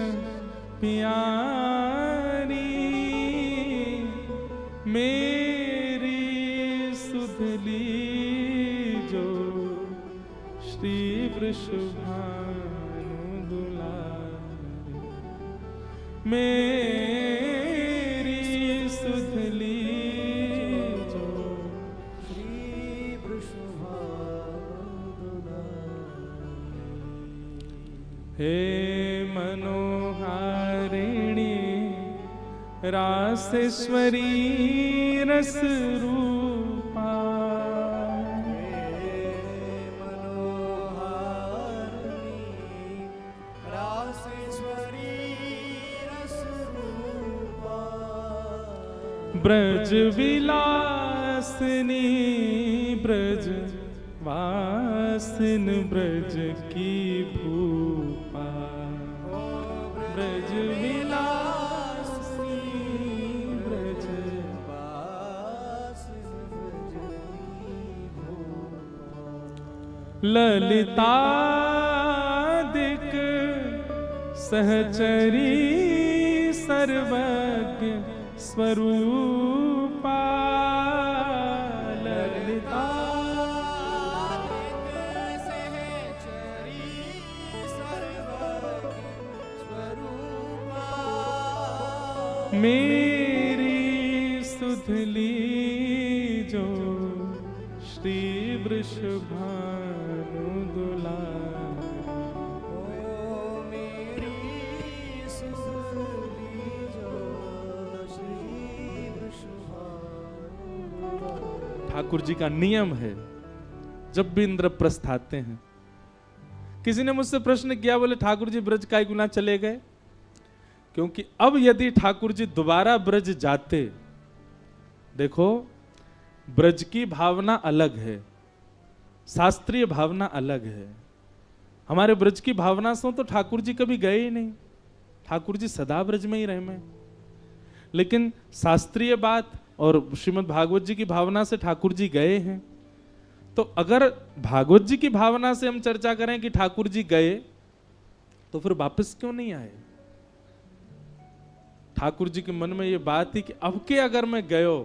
प्यारी, मेरी सुधली जो श्री वृषभानु दुलारी, मेरी सुधली जो श्री वृषभानु दुलारी। हे मनोहारिणी रासेश्वरी रस रूपा, ब्रज विलासिनी ब्रज वासिन ब्रज की भूपा, ब्रज विलासिनी ब्रज वासिन ब्रज की भूपा। ललितादिक सहचरी सर्वज्ञ स्वरूपा ललिता मेरी सुधली जो श्री वृषभानु ठाकुर जी का नियम है, जब भी इंद्रप्रस्थ आते हैं। किसी ने मुझसे प्रश्न किया, बोले ठाकुर जी ब्रज काय गुना चले गए? क्योंकि अब यदि ठाकुर जी दोबारा ब्रज जाते, देखो ब्रज की भावना अलग है, शास्त्रीय भावना अलग है। हमारे ब्रज की भावना से तो ठाकुर जी कभी गए ही नहीं, ठाकुर जी सदा ब्रज में ही रहे में। लेकिन शास्त्रीय बात और श्रीमद् भागवत जी की भावना से ठाकुर जी गए हैं। तो अगर भागवत जी की भावना से हम चर्चा करें कि ठाकुर जी गए, तो फिर वापस क्यों नहीं आए? ठाकुर जी के मन में ये बात थी कि अब के अगर मैं गयो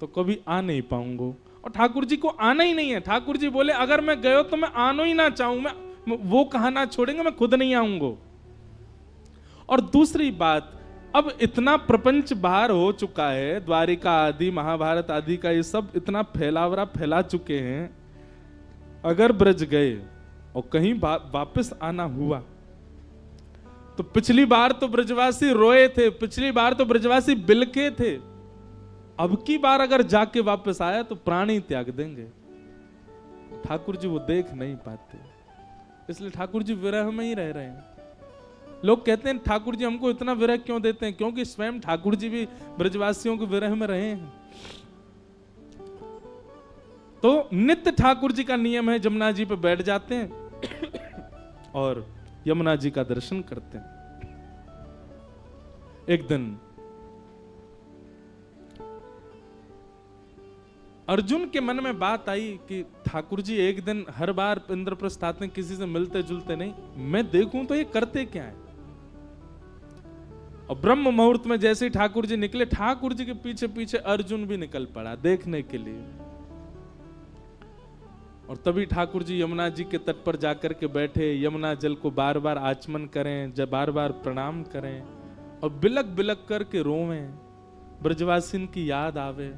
तो कभी आ नहीं पाऊंगा, और ठाकुर जी को आना ही नहीं है। ठाकुर जी बोले अगर मैं गयो तो मैं आना ही ना चाहूं, मैं वो कहा ना छोड़ेंगे, मैं खुद नहीं आऊंगा। और दूसरी बात, अब इतना प्रपंच बाहर हो चुका है, द्वारिका आदि महाभारत आदि का ये सब इतना फैलावरा फैला चुके हैं। अगर ब्रज गए और कहीं वापस आना हुआ, तो पिछली बार तो ब्रजवासी रोए थे, पिछली बार तो ब्रजवासी बिलके थे, अब की बार अगर जाके वापस आया तो प्राण ही त्याग देंगे। ठाकुर जी वो देख नहीं पाते, इसलिए ठाकुर जी विरह में ही रह रहे हैं। लोग कहते हैं ठाकुर जी हमको इतना विरह क्यों देते हैं? क्योंकि स्वयं ठाकुर जी भी ब्रजवासियों के विरह में रहे हैं। तो नित्य ठाकुर जी का नियम है, जमुना जी पे बैठ जाते हैं और यमुना जी का दर्शन करते हैं। एक दिन अर्जुन के मन में बात आई कि ठाकुर जी एक दिन हर बार इंद्रप्रस्थ आते हैं, किसी से मिलते जुलते नहीं, मैं देखूं तो ये करते क्या है। और ब्रह्म मुहूर्त में जैसे ही ठाकुर जी निकले, ठाकुर जी के पीछे पीछे अर्जुन भी निकल पड़ा देखने के लिए। और तभी ठाकुर जी यमुना जी के तट पर जाकर के बैठे, यमुना जल को बार बार आचमन करें, जब बार बार प्रणाम करें और बिलक बिलक करके रोवें, ब्रजवासिन की याद आवे।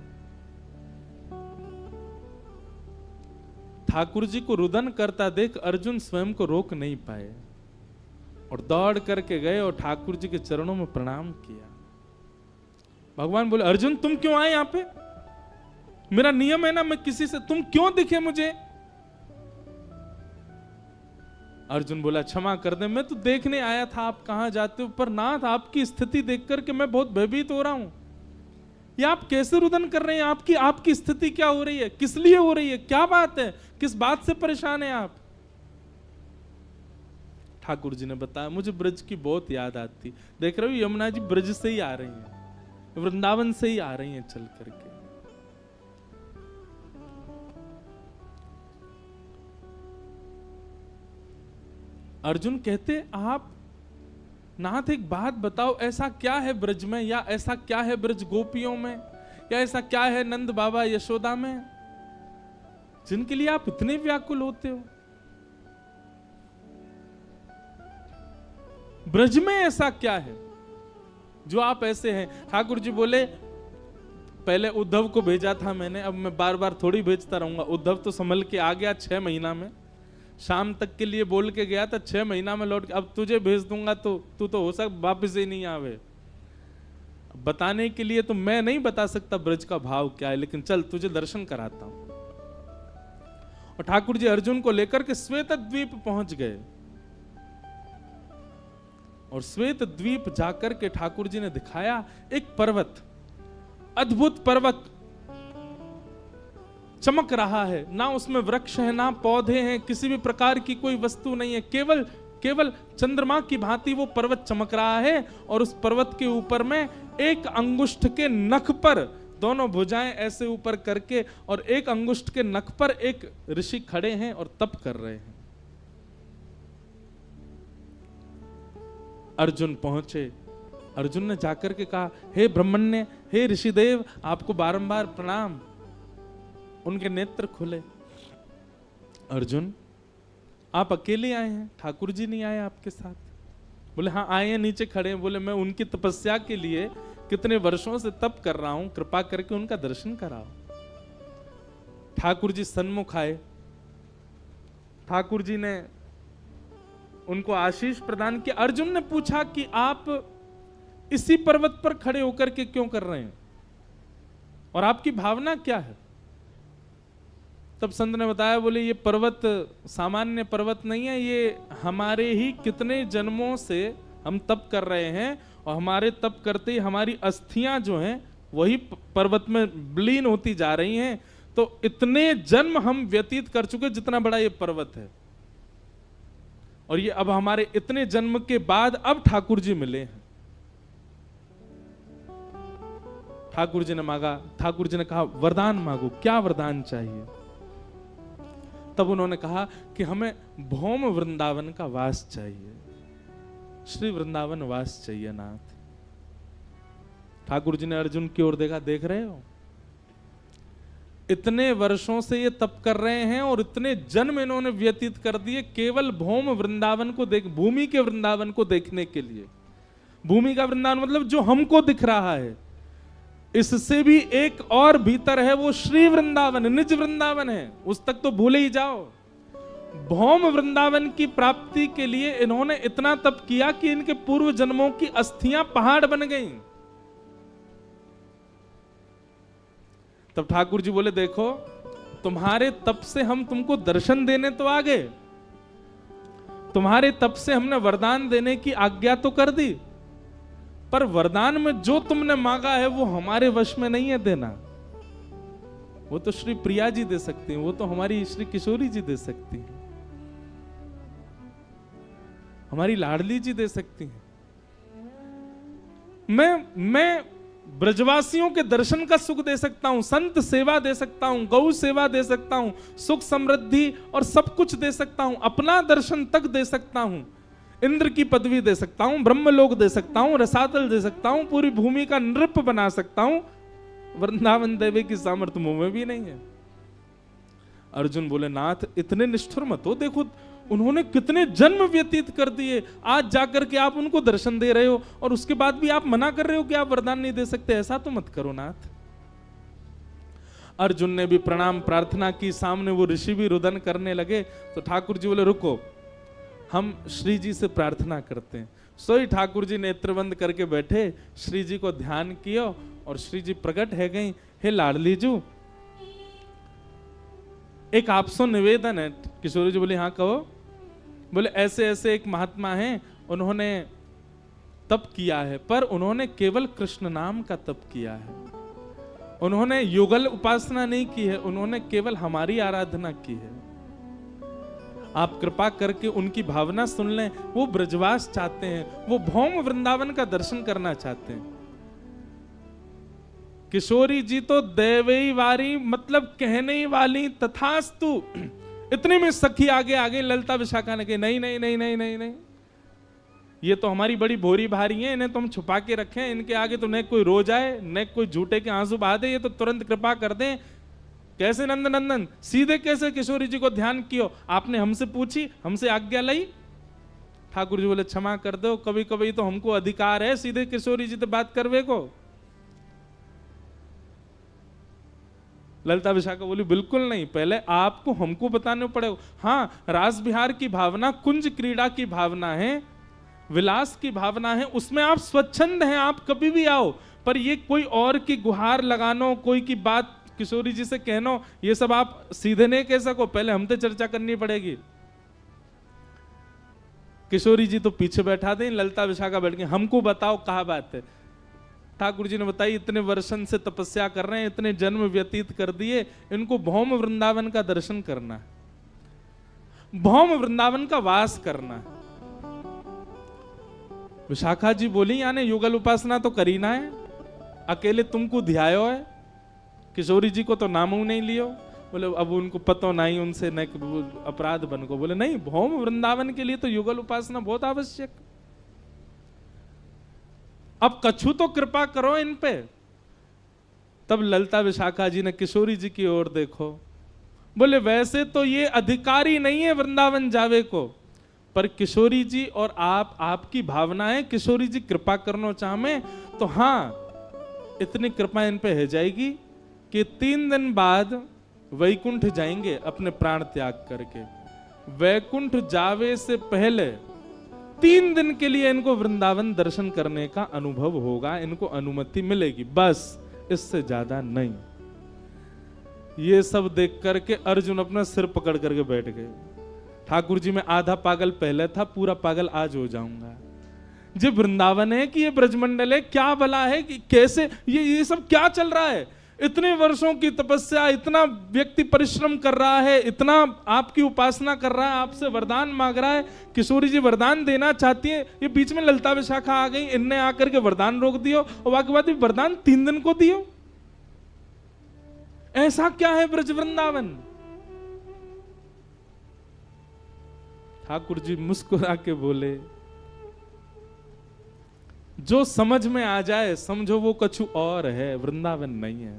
ठाकुर जी को रुदन करता देख अर्जुन स्वयं को रोक नहीं पाए और दौड़ करके गए और ठाकुर जी के चरणों में प्रणाम किया। भगवान बोले अर्जुन तुम क्यों आए यहां पे? मेरा नियम है ना, मैं किसी से, तुम क्यों दिखे मुझे? अर्जुन बोला क्षमा कर दे, मैं तो देखने आया था आप कहां जाते हो, पर नाथ आपकी स्थिति देख करके मैं बहुत भयभीत हो रहा हूं। ये आप कैसे रुदन कर रहे हैं? आपकी स्थिति क्या हो रही है? किस लिए हो रही है? क्या बात है? किस बात से परेशान है आप? ठाकुर जी ने बताया मुझे ब्रज की बहुत याद आती। देख रहे हो यमुना जी ब्रज से ही आ रही हैं, वृंदावन से ही आ रही हैं चल करके। अर्जुन कहते आप नाथ एक बात बताओ, ऐसा क्या है ब्रज में, या ऐसा क्या है ब्रज गोपियों में, या ऐसा क्या है नंद बाबा यशोदा में, जिनके लिए आप इतने व्याकुल होते हो? ब्रज में ऐसा क्या है जो आप ऐसे हैं? ठाकुर जी बोले पहले उद्धव को भेजा था मैंने, अब मैं बार बार थोड़ी भेजता रहूंगा। उद्धव तो संभल के आ गया 6 महीना में, शाम तक के लिए बोल के गया था, 6 महीना में लौट के, अब तुझे भेज दूंगा तो तू तो हो सकता वापिस ही नहीं आवे। बताने के लिए तो मैं नहीं बता सकता ब्रज का भाव क्या है, लेकिन चल तुझे दर्शन कराता हूं। और ठाकुर जी अर्जुन को लेकर के श्वेत द्वीप पहुंच गए, और श्वेत द्वीप जाकर के ठाकुर जी ने दिखाया एक पर्वत, अद्भुत पर्वत चमक रहा है, ना उसमें वृक्ष है ना पौधे हैं, किसी भी प्रकार की कोई वस्तु नहीं है, केवल चंद्रमा की भांति वो पर्वत चमक रहा है। और उस पर्वत के ऊपर में एक अंगुष्ठ के नख पर दोनों भुजाएं ऐसे ऊपर करके और एक अंगुष्ठ के नख पर एक ऋषि खड़े हैं और तप कर रहे हैं। अर्जुन पहुंचे। अर्जुन ने जाकर के कहा, हे ब्रह्मण्य, हे ऋषिदेव, आपको बारंबार प्रणाम। उनके नेत्र खुले। अर्जुन, आप अकेले आए हैं, ठाकुर जी नहीं आए आपके साथ? बोले हाँ आए हैं, नीचे खड़े हैं। बोले मैं उनकी तपस्या के लिए कितने वर्षों से तप कर रहा हूं, कृपा करके उनका दर्शन कराओ। ठाकुर जी सन्मुख आए। ठाकुर जी ने उनको आशीष प्रदान किया। अर्जुन ने पूछा कि आप इसी पर्वत पर खड़े होकर के क्यों कर रहे हैं और आपकी भावना क्या है? तब संत ने बताया, बोले ये पर्वत सामान्य पर्वत नहीं है, ये हमारे ही कितने जन्मों से हम तप कर रहे हैं और हमारे तप करते ही हमारी अस्थियां जो हैं वही पर्वत में विलीन होती जा रही हैं। तो इतने जन्म हम व्यतीत कर चुके जितना बड़ा ये पर्वत है, और ये अब हमारे इतने जन्म के बाद अब ठाकुर जी मिले हैं। ठाकुर जी ने मांगा। ठाकुर जी ने कहा वरदान मांगो, क्या वरदान चाहिए? तब उन्होंने कहा कि हमें भौम वृंदावन का वास चाहिए, श्री वृंदावन वास चाहिए नाथ। ठाकुर जी ने अर्जुन की ओर देखा, देख रहे हो इतने वर्षों से ये तप कर रहे हैं और इतने जन्म इन्होंने व्यतीत कर दिए केवल भौम वृंदावन को देख, भूमि के वृंदावन को देखने के लिए। भूमि का वृंदावन मतलब जो हमको दिख रहा है, इससे भी एक और भीतर है, वो श्री वृंदावन, निज वृंदावन है, उस तक तो भूले ही जाओ। भौम वृंदावन की प्राप्ति के लिए इन्होंने इतना तप किया कि इनके पूर्व जन्मों की अस्थियां पहाड़ बन गईं। तब ठाकुर जी बोले, देखो तुम्हारे तप से हम तुमको दर्शन देने तो आ गए, तुम्हारे तप से हमने वरदान देने की आज्ञा तो कर दी, पर वरदान में जो तुमने मांगा है वो हमारे वश में नहीं है देना। वो तो श्री प्रिया जी दे सकती हैं, वो तो हमारी श्री किशोरी जी दे सकती हैं, हमारी लाडली जी दे सकती हैं। मैं ब्रजवासियों के दर्शन का सुख दे सकता हूं, संत सेवा दे सकता हूं, गौ सेवा दे सकता हूं, सुख समृद्धि और सब कुछ दे सकता हूं, अपना दर्शन तक दे सकता हूं, इंद्र की पदवी दे सकता हूं, ब्रह्मलोक दे सकता हूं, रसातल दे सकता हूं, पूरी भूमि का नृप बना सकता हूं। वृंदावन देवी की सामर्थ्य मुंह में भी नहीं है। अर्जुन बोले, नाथ इतने निष्ठुर मत हो, देखो उन्होंने कितने जन्म व्यतीत कर दिए, आज जाकर के आप उनको दर्शन दे रहे हो और उसके बाद भी आप मना कर रहे हो कि आप वरदान नहीं दे सकते। ऐसा तो मत करो नाथ। अर्जुन ने भी प्रणाम प्रार्थना की, सामने वो ऋषि भी रुदन करने लगे। तो ठाकुर जी बोले, रुको हम श्री जी से प्रार्थना करते हैं। सोई ठाकुर जी नेत्र बंद करके बैठे, श्री जी को ध्यान किया और श्री जी प्रकट है गई। हे लाडली जू, एक आपसे निवेदन है। किशोरी जी बोले, हाँ कहो। बोले, ऐसे ऐसे एक महात्मा हैं, उन्होंने तप किया है, पर उन्होंने केवल कृष्ण नाम का तप किया है, उन्होंने युगल उपासना नहीं की है, उन्होंने केवल हमारी आराधना की है। आप कृपा करके उनकी भावना सुन लें। वो ब्रजवास चाहते हैं, वो भौम वृंदावन का दर्शन करना चाहते हैं। किशोरी जी तो देवई वारी मतलब कहने ही वाली, तथास्तु। इतने में सखी आगे आगे ललता विशाखा ने कही, नहीं नहीं नहीं नहीं नहीं नहीं, ये तो हमारी बड़ी भोरी भारी है, इन्हें तो हम छुपा के रखें, इनके आगे तो न कोई रो जाए न कोई झूठे के आंसू बहा दे, ये तो तुरंत कृपा कर दें। कैसे नंद नंदन, सीधे कैसे किशोरी जी को ध्यान कियो, आपने हमसे पूछी, हमसे आज्ञा ली। ठाकुर जी बोले, क्षमा कर दो, कभी कभी तो हमको अधिकार है सीधे किशोरी जी से बात करवे को। ललिता विशाखा बोली, बिल्कुल नहीं, पहले आपको हमको बताने पड़ेगा। हाँ, रास विहार की भावना, कुंज क्रीड़ा की भावना है, विलास की भावना है, उसमें आप स्वच्छंद हैं, आप कभी भी आओ, पर ये कोई और की गुहार लगानो, कोई की बात किशोरी जी से कहनो, ये सब आप सीधे नहीं कह सको, पहले हमसे चर्चा करनी पड़ेगी। किशोरी जी तो पीछे बैठा दें, ललिता विशाखा बैठ गई, हमको बताओ कहा बात है। ठाकुर जी ने बताई, इतने वर्षन से तपस्या कर रहे हैं, इतने जन्म व्यतीत कर दिए, इनको भौम वृंदावन का दर्शन करना है, भौम वृंदावन का वास करना है। विशाखा जी बोली, यानी युगल उपासना तो करी ना है, अकेले तुमको ध्यायो है, किशोरी जी को तो नाम नहीं लियो। बोले अब उनको पतो नहीं, उनसे न अपराध बन को। बोले नहीं, भौम वृंदावन के लिए तो युगल उपासना बहुत आवश्यक। अब कछु तो कृपा करो इन पे। तब ललिता विशाखा जी ने किशोरी जी की ओर देखो, बोले वैसे तो ये अधिकारी नहीं है वृंदावन जावे को, पर किशोरी जी और आपकी भावनाएं, किशोरी जी कृपा करना चाहे तो हाँ, इतनी कृपा इन पे है जाएगी कि 3 दिन बाद वैकुंठ जाएंगे अपने प्राण त्याग करके। वैकुंठ जावे से पहले 3 दिन के लिए इनको वृंदावन दर्शन करने का अनुभव होगा, इनको अनुमति मिलेगी, बस इससे ज्यादा नहीं। ये सब देख करके अर्जुन अपना सिर पकड़ करके बैठ गए। ठाकुर जी, मैं आधा पागल पहले था, पूरा पागल आज हो जाऊंगा। जो वृंदावन है कि ये ब्रजमंडल है, क्या भला है कि कैसे ये सब क्या चल रहा है? इतने वर्षों की तपस्या, इतना व्यक्ति परिश्रम कर रहा है, इतना आपकी उपासना कर रहा है, आपसे वरदान मांग रहा है। किशोरी जी वरदान देना चाहती है, ये बीच में ललिता विशाखा आ गई, इनने आकर के वरदान रोक दियो और बाकी बात वरदान 3 दिन को दियो। ऐसा क्या है ब्रज वृंदावन? ठाकुर जी मुस्कुरा के बोले, जो समझ में आ जाए समझो वो कछु और है, वृंदावन नहीं है।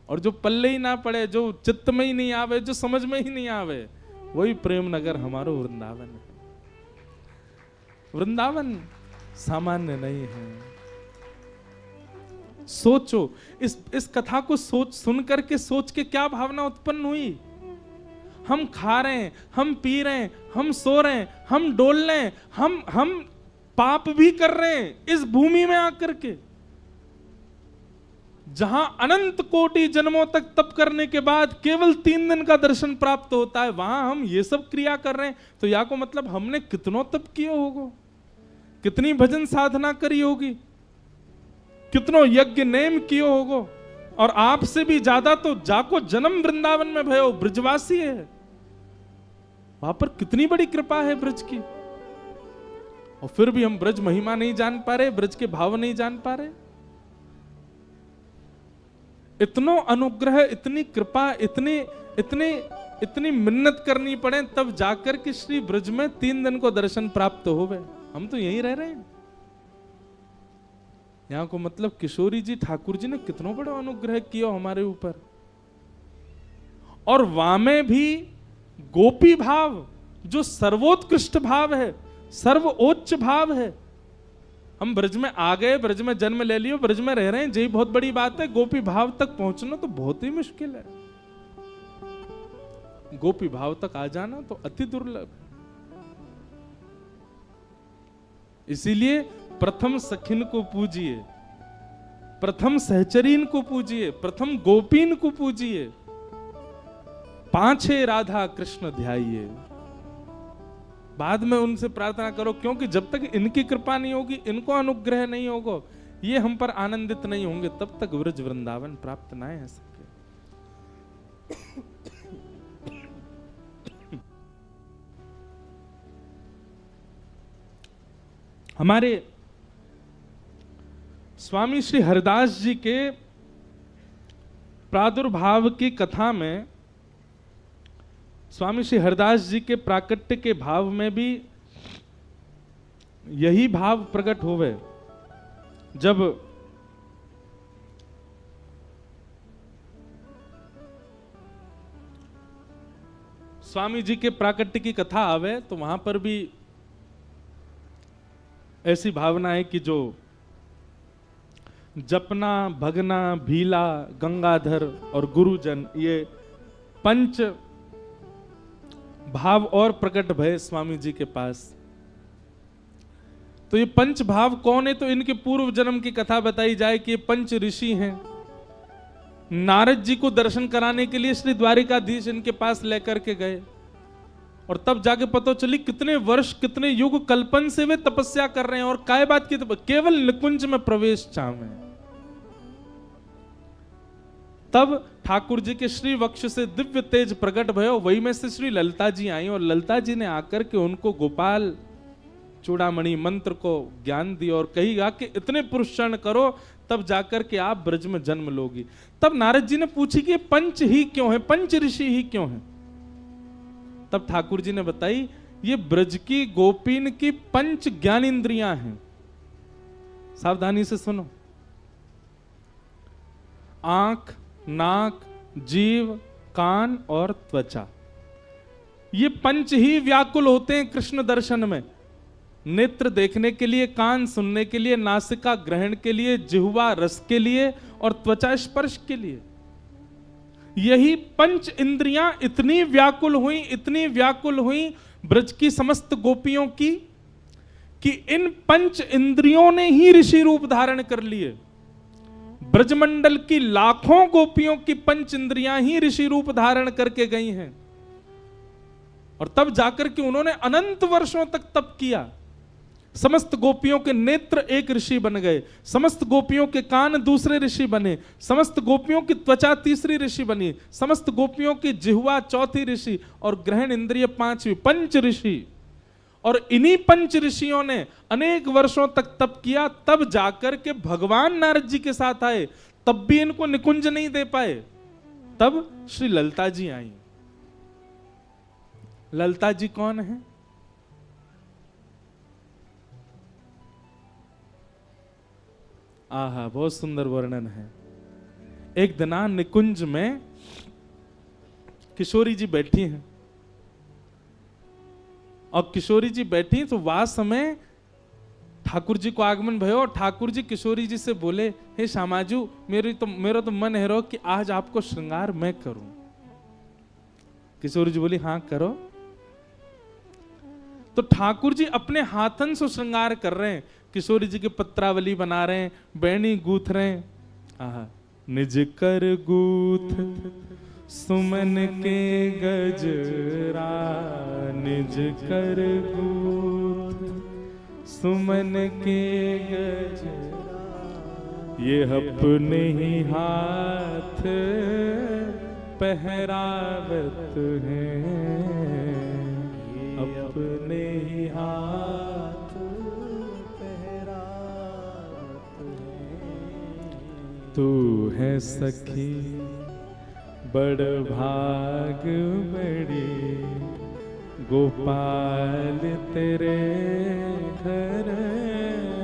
और जो पल्ले ही ना पड़े, जो चित्त में ही नहीं आवे, जो समझ में ही नहीं आवे, वही प्रेम नगर हमारो वृंदावन है। वृंदावन सामान्य नहीं है। सोचो, इस कथा को सुन करके सोच के क्या भावना उत्पन्न हुई? हम खा रहे हैं, हम पी रहे हैं, हम सो रहे हैं, हम डोल रहे हैं, हम पाप भी कर रहे हैं इस भूमि में आकर के, जहां अनंत कोटि जन्मों तक तप करने के बाद केवल 3 दिन का दर्शन प्राप्त होता है, वहां हम ये सब क्रिया कर रहे हैं। तो या को मतलब हमने कितनों तप किए होगो, कितनी भजन साधना करी होगी, कितनों यज्ञ नेम किए होगो। और आपसे भी ज्यादा तो जाको जन्म वृंदावन में भयो, ब्रजवासी है, वहां पर कितनी बड़ी कृपा है ब्रज की। और फिर भी हम ब्रज महिमा नहीं जान पा रहे, ब्रज के भाव नहीं जान पा रहे। इतनो अनुग्रह, इतनी कृपा, इतनी मिन्नत करनी पड़े तब जाकर के श्री ब्रज में 3 दिन को दर्शन प्राप्त होवे। हम तो यहीं रह रहे हैं। यहां को मतलब किशोरी जी, ठाकुर जी ने कितनो बड़ा अनुग्रह किया हमारे ऊपर। और वामे भी गोपी भाव, जो सर्वोत्कृष्ट भाव है, सर्वोच्च भाव है। हम ब्रज में आ गए, ब्रज में जन्म ले लियो, ब्रज में रह रहे हैं, यही बहुत बड़ी बात है। गोपी भाव तक पहुंचना तो बहुत ही मुश्किल है। गोपी भाव तक आ जाना तो अति दुर्लभ। इसीलिए प्रथम सखिन को पूजिए, प्रथम सहचरीन को पूजिए, प्रथम गोपीन को पूजिए, पांचे राधा कृष्ण ध्याइए। बाद में उनसे प्रार्थना करो, क्योंकि जब तक इनकी कृपा नहीं होगी, इनको अनुग्रह नहीं होगा, ये हम पर आनंदित नहीं होंगे, तब तक ब्रज वृंदावन प्राप्त ना है सके। हमारे स्वामी श्री हरिदास जी के प्रादुर्भाव की कथा में, स्वामी श्री हरिदास जी के प्राकट्य के भाव में भी यही भाव प्रकट होवे। जब स्वामी जी के प्राकट्य की कथा आवे तो वहां पर भी ऐसी भावना है कि जो जपना, भगना, भीला, गंगाधर और गुरुजन, ये 5 भाव और प्रकट भय स्वामी जी के पास। तो ये 5 भाव कौन है? तो इनके पूर्व जन्म की कथा बताई जाए कि ये 5 ऋषि हैं। नारद जी को दर्शन कराने के लिए श्री द्वारिकाधीश इनके पास लेकर के गए, और तब जाके पता चली कितने वर्ष, कितने युग कल्पन से वे तपस्या कर रहे हैं। और काय बात की, केवल निकुंज में प्रवेश चाहे। तब ठाकुर जी के श्री वक्ष से दिव्य तेज प्रकट भयो, वही में से श्री ललिता जी आई, और ललिता जी ने आकर के उनको गोपाल चूड़ामणि मंत्र को ज्ञान दिया और कहेगा कि इतने पुरुषार्थ करो तब जाकर के आप ब्रज में जन्म लोगी। तब नारद जी ने पूछी कि पंच ही क्यों है, पंच ऋषि ही क्यों है? तब ठाकुर जी ने बताई ये ब्रज की गोपीन की पंच ज्ञान इंद्रियां हैं। सावधानी से सुनो। आंख, नाक, जीव, कान और त्वचा, ये पंच ही व्याकुल होते हैं कृष्ण दर्शन में। नेत्र देखने के लिए, कान सुनने के लिए, नासिका ग्रहण के लिए, जिह्वा रस के लिए और त्वचा स्पर्श के लिए। यही पंच इंद्रियां इतनी व्याकुल हुई ब्रज की समस्त गोपियों की कि इन पंच इंद्रियों ने ही ऋषि रूप धारण कर लिए। ब्रजमंडल की लाखों गोपियों की पंच इंद्रियां ही ऋषि रूप धारण करके गई हैं। और तब जाकर के उन्होंने अनंत वर्षों तक तप किया। समस्त गोपियों के नेत्र एक ऋषि बन गए, समस्त गोपियों के कान दूसरे ऋषि बने, समस्त गोपियों की त्वचा तीसरी ऋषि बनी, समस्त गोपियों की जिह्वा चौथी ऋषि और ग्रहण इंद्रिय पांचवी, पंच ऋषि। और इन्हीं पंच ऋषियों ने अनेक वर्षों तक तप किया, तब जाकर के भगवान नारद जी के साथ आए। तब भी इनको निकुंज नहीं दे पाए। तब श्री ललिता जी आई। ललिता जी कौन है? आहा, बहुत सुंदर वर्णन है। एक दिना निकुंज में किशोरी जी बैठी हैं और किशोरी जी बैठी तो वह समय ठाकुर जी को आगमन भयो और ठाकुर जी किशोरी जी से बोले, हे श्यामाजू, मेरा तो मन है रो कि आज आपको श्रृंगार मैं करूं। किशोरी जी बोली, हाँ करो। तो ठाकुर जी अपने हाथन से श्रृंगार कर रहे हैं। किशोरी जी की पत्रावली बना रहे हैं, बैणी गूथ रहे हैं। आहा, निज कर गूथ सुमन के गजरा, निज कर गूथ सुमन के गजरा, ये अपने ही हाथ पहरावत हैं, अपने ही हाथ पहरावत हैं। तू है सखी बड़ भाग बड़ी, गोपाल तेरे घर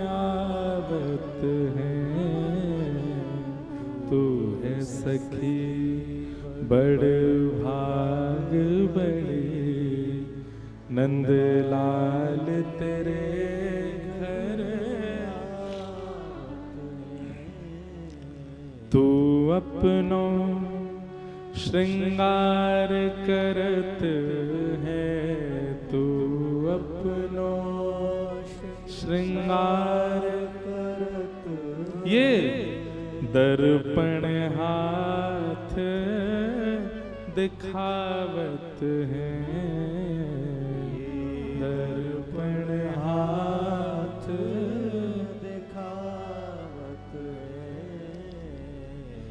आवत हैं। तू है सखी बड़ भाग बड़ी, नंदलाल तेरे घर आवत हैं। तू अपनो श्रृंगार करत है, तू अपनो श्रृंगार करत, ये दर्पण हाथ दिखावत है, दर्पण हाथ दिखावत है।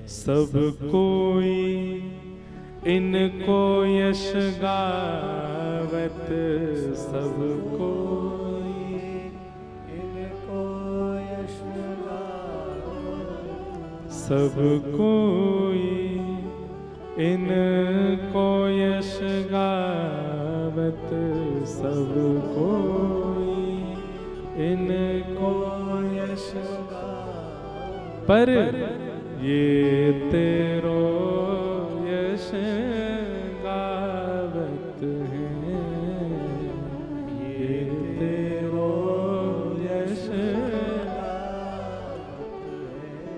सब कोई इनको यश गावत, सब कोई इनको यश गावत, सब कोई इनको यश गावत, सब कोई इनको यश गावत। पर ये तेरो यश गावत है, ये तेरो यश गावत है।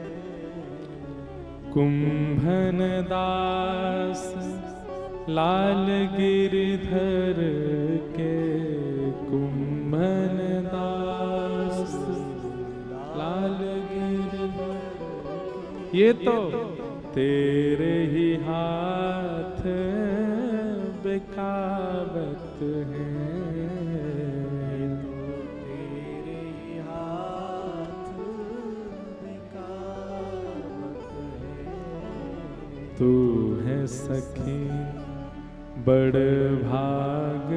कुंभन दास लाल गिरधर के, कुंभन दास लाल गिरधर, ये तो तेरे ही हाथ बिकावत हैं, तेरे ही हाथ बिकावत हैं। तू है सखी बड़ भाग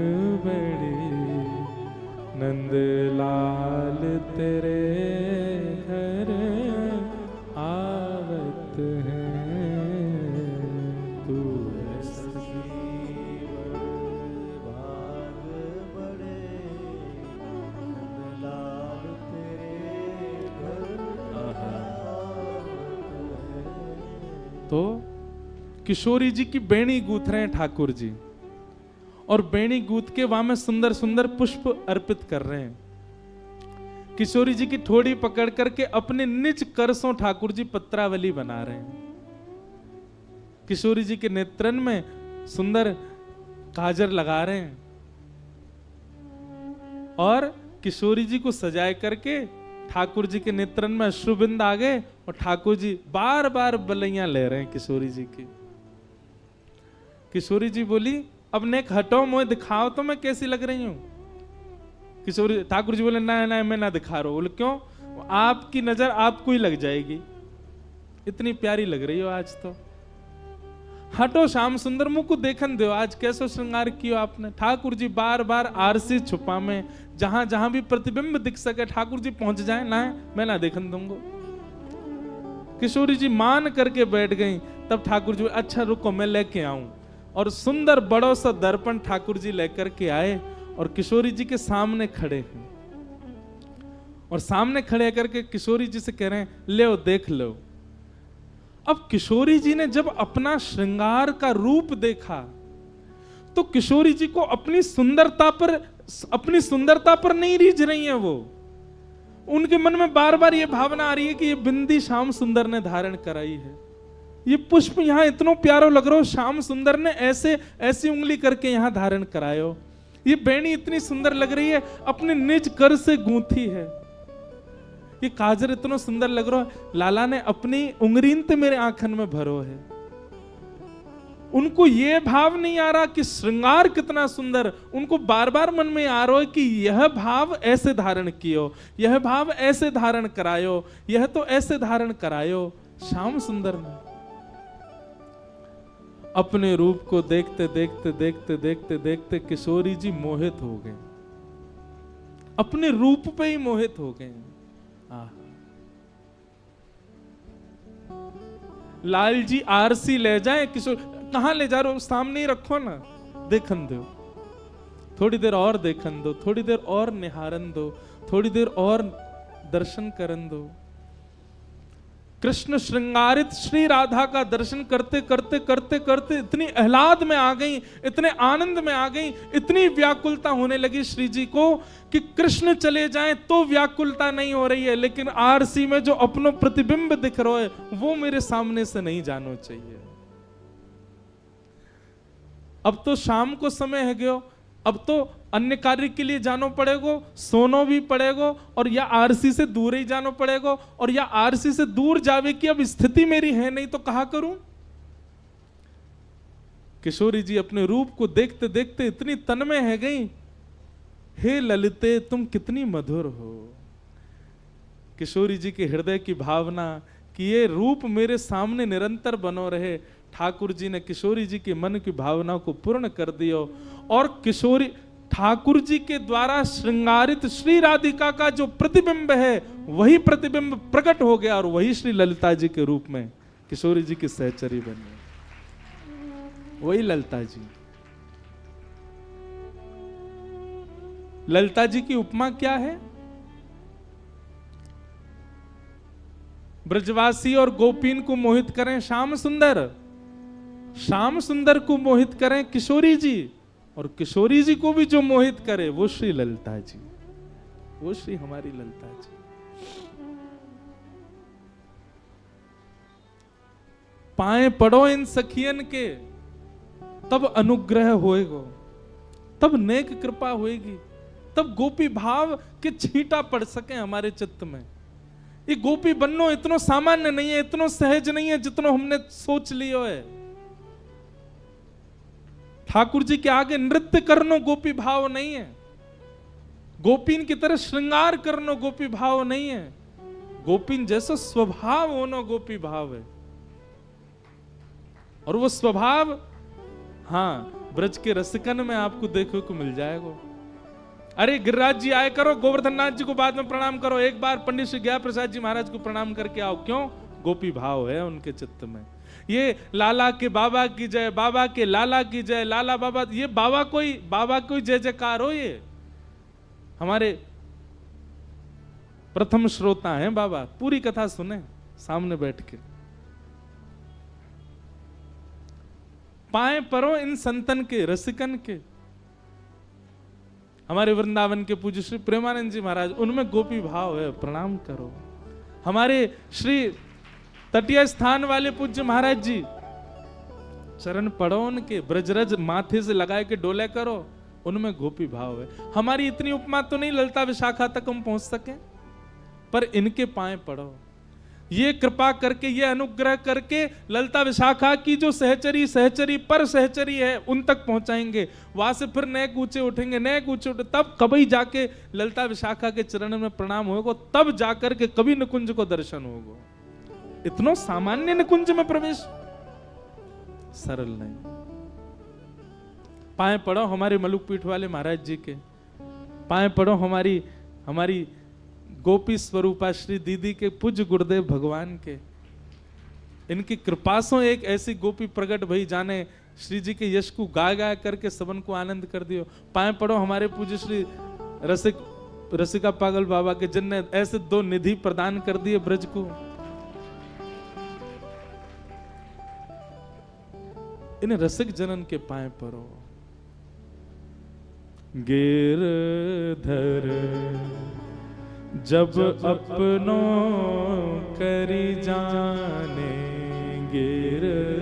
बड़ी, नंदलाल तेरे घर आवत है तू भाग बड़े नंदलाल तेरे घर तो किशोरी जी की बेणी गूंथ रहे हैं ठाकुर जी, और बेणी गूंथ के वहां में सुंदर सुंदर पुष्प अर्पित कर रहे हैं। किशोरी जी की ठोड़ी पकड़ करके अपने निज करसों ठाकुर जी पत्रावली बना रहे हैं। किशोरी जी के नेत्रन में सुंदर काजर लगा रहे हैं और किशोरी जी को सजाए करके ठाकुर जी के नेत्रन में अश्रुबिंद आ गए और ठाकुर जी बार बार बलैया ले रहे हैं किशोरी जी की। किशोरी जी बोली अब नेक हटो, मुझे दिखाओ तो मैं कैसी लग रही हूं। किशोरी ठाकुर जी बोले ना ना मैं ना दिखा रहा हूं। बोले क्यों? आपकी नजर आपको ही लग जाएगी, इतनी प्यारी लग रही हो आज तो। हटो श्याम सुंदर, मुंह को देखन दो, आज कैसो श्रृंगार कियो आपने। ठाकुर जी बार बार आरसी छुपा में जहां जहां भी प्रतिबिंब दिख सके ठाकुर जी पहुंच जाए, ना मैं ना देखन दूंगा। किशोरी जी मान करके बैठ गई। तब ठाकुर जी अच्छा रुको मैं लेके आऊं, और सुंदर बड़ो सा दर्पण ठाकुर जी लेकर के आए और किशोरी जी के सामने खड़े हैं। और सामने खड़े करके किशोरी जी से कह रहे हैं ले देख लो। अब किशोरी जी ने जब अपना श्रृंगार का रूप देखा तो किशोरी जी को अपनी सुंदरता पर नहीं रीझ रही है वो। उनके मन में बार बार ये भावना आ रही है कि ये बिंदी श्याम सुंदर ने धारण कराई है, ये पुष्प यहां इतना प्यारो लग रहा हो, श्याम सुंदर ने ऐसे ऐसी उंगली करके यहां धारण करायो, ये बेणी इतनी सुंदर लग रही है, अपने निज कर से गूंथी है, ये काजर इतना सुंदर लग रहा है, लाला ने अपनी उंगरीन ते मेरे आंखन में भरो है। उनको ये भाव नहीं आ रहा कि श्रृंगार कितना सुंदर, उनको बार बार मन में आ रहा है कि यह भाव ऐसे धारण कियो, यह भाव ऐसे धारण करायो, यह तो ऐसे धारण करायो। श्याम सुंदर ने अपने रूप को देखते देखते देखते देखते देखते किशोरी जी मोहित हो गए, अपने रूप पे ही मोहित हो गए। लाल जी आरसी ले जाए, किशोर कहां ले जा रहे हो, सामने ही रखो ना, देखन दो, थोड़ी देर और देखन दो, थोड़ी देर और निहारन दो, थोड़ी देर और दर्शन करन दो। कृष्ण श्रृंगारित श्री राधा का दर्शन करते करते करते करते इतनी आह्लाद में आ गई, इतने आनंद में आ गई, इतनी व्याकुलता होने लगी श्री जी को कि कृष्ण चले जाएं तो व्याकुलता नहीं हो रही है, लेकिन आरसी में जो अपनो प्रतिबिंब दिख रहा है वो मेरे सामने से नहीं जाना चाहिए। अब तो शाम को समय है गयो, अब तो अन्य कार्य के लिए जानो पड़ेगो, सोनो भी पड़ेगो, और या आरसी से दूर ही जानो पड़ेगो, और या आरसी से दूर जावे की अब स्थिति मेरी है नहीं तो कहा करूं। किशोरी जी अपने रूप को देखते देखते इतनी तन्मय है गई, हे ललिते तुम कितनी मधुर हो। किशोरी जी के हृदय की भावना कि ये रूप मेरे सामने निरंतर बनो रहे, ठाकुर जी ने किशोरी जी के मन की भावना को पूर्ण कर दिया, और किशोरी ठाकुर जी के द्वारा श्रृंगारित श्री राधिका का जो प्रतिबिंब है वही प्रतिबिंब प्रकट हो गया, और वही श्री ललिता जी के रूप में किशोरी जी की सहचरी बनी, वही ललिता जी। ललिता जी की उपमा क्या है? ब्रजवासी और गोपीन को मोहित करें श्याम सुंदर, श्याम सुंदर को मोहित करें किशोरी जी, और किशोरी जी को भी जो मोहित करे वो श्री ललिता जी, वो श्री हमारी ललिता जी। पाए पड़ो इन सखियन के, तब अनुग्रह होएगो, तब नेक कृपा होएगी, तब गोपी भाव के छींटा पड़ सके हमारे चित्त में। ये गोपी बननो इतना सामान्य नहीं है, इतना सहज नहीं है जितना हमने सोच लियो है। ठाकुर जी के आगे नृत्य करनो गोपी भाव नहीं है, गोपीन की तरह श्रृंगार करनो गोपी भाव नहीं है, गोपीन जैसा स्वभाव होना गोपी भाव है। और वो स्वभाव हाँ ब्रज के रसिकन में आपको देखने को मिल जाएगा। अरे गिरिराज जी आए करो, गोवर्धन नाथ जी को बाद में प्रणाम करो, एक बार पंडित श्री गया प्रसाद जी महाराज को प्रणाम करके आओ। क्यों? गोपी भाव है उनके चित्त में। ये लाला के बाबा की जय, बाबा के लाला की जय, लाला बाबा, ये बाबा कोई जय जयकार हो। ये हमारे प्रथम श्रोता हैं बाबा, पूरी कथा सुने सामने बैठ के। पाए परो इन संतन के, रसिकन के। हमारे वृंदावन के पूज्य श्री प्रेमानंद जी महाराज, उनमें गोपी भाव है, प्रणाम करो। हमारे श्री तटीय स्थान वाले पूज्य महाराज जी, चरण पड़ो उनके, ब्रजरज माथे से लगाए के डोले करो, उनमें गोपी भाव है। हमारी इतनी उपमा तो नहीं ललता विशाखा तक हम पहुंच सके, पर इनके पाए पड़ो। ये कृपा करके, ये अनुग्रह करके ललता विशाखा की जो सहचरी पर सहचरी है उन तक पहुंचाएंगे। वहां से फिर नए कूचे उठेंगे, तब कभी जाके ललता विशाखा के चरण में प्रणाम होगा, तब जाकर के कभी निकुंज को दर्शन होगा। इतना सामान्य निकुंज में प्रवेश सरल नहीं। पाए पड़ो हमारे मलुक पीठ वाले महाराज जी के, पाए पड़ो हमारी गोपी स्वरूपा श्री दीदी के, पूज्य गुरुदेव भगवान के। इनकी कृपा से एक ऐसी गोपी प्रकट भई जाने श्री जी के यश को गा गा करके सबन को आनंद कर दियो। पाए पड़ो हमारे पूज्य श्री रसिका पागल बाबा के, जिनने ऐसे दो निधि प्रदान कर दिए ब्रज को। इन रसिक जनन के पाए पड़ो। गिरधर जब अपनों करी जाने, गिरधर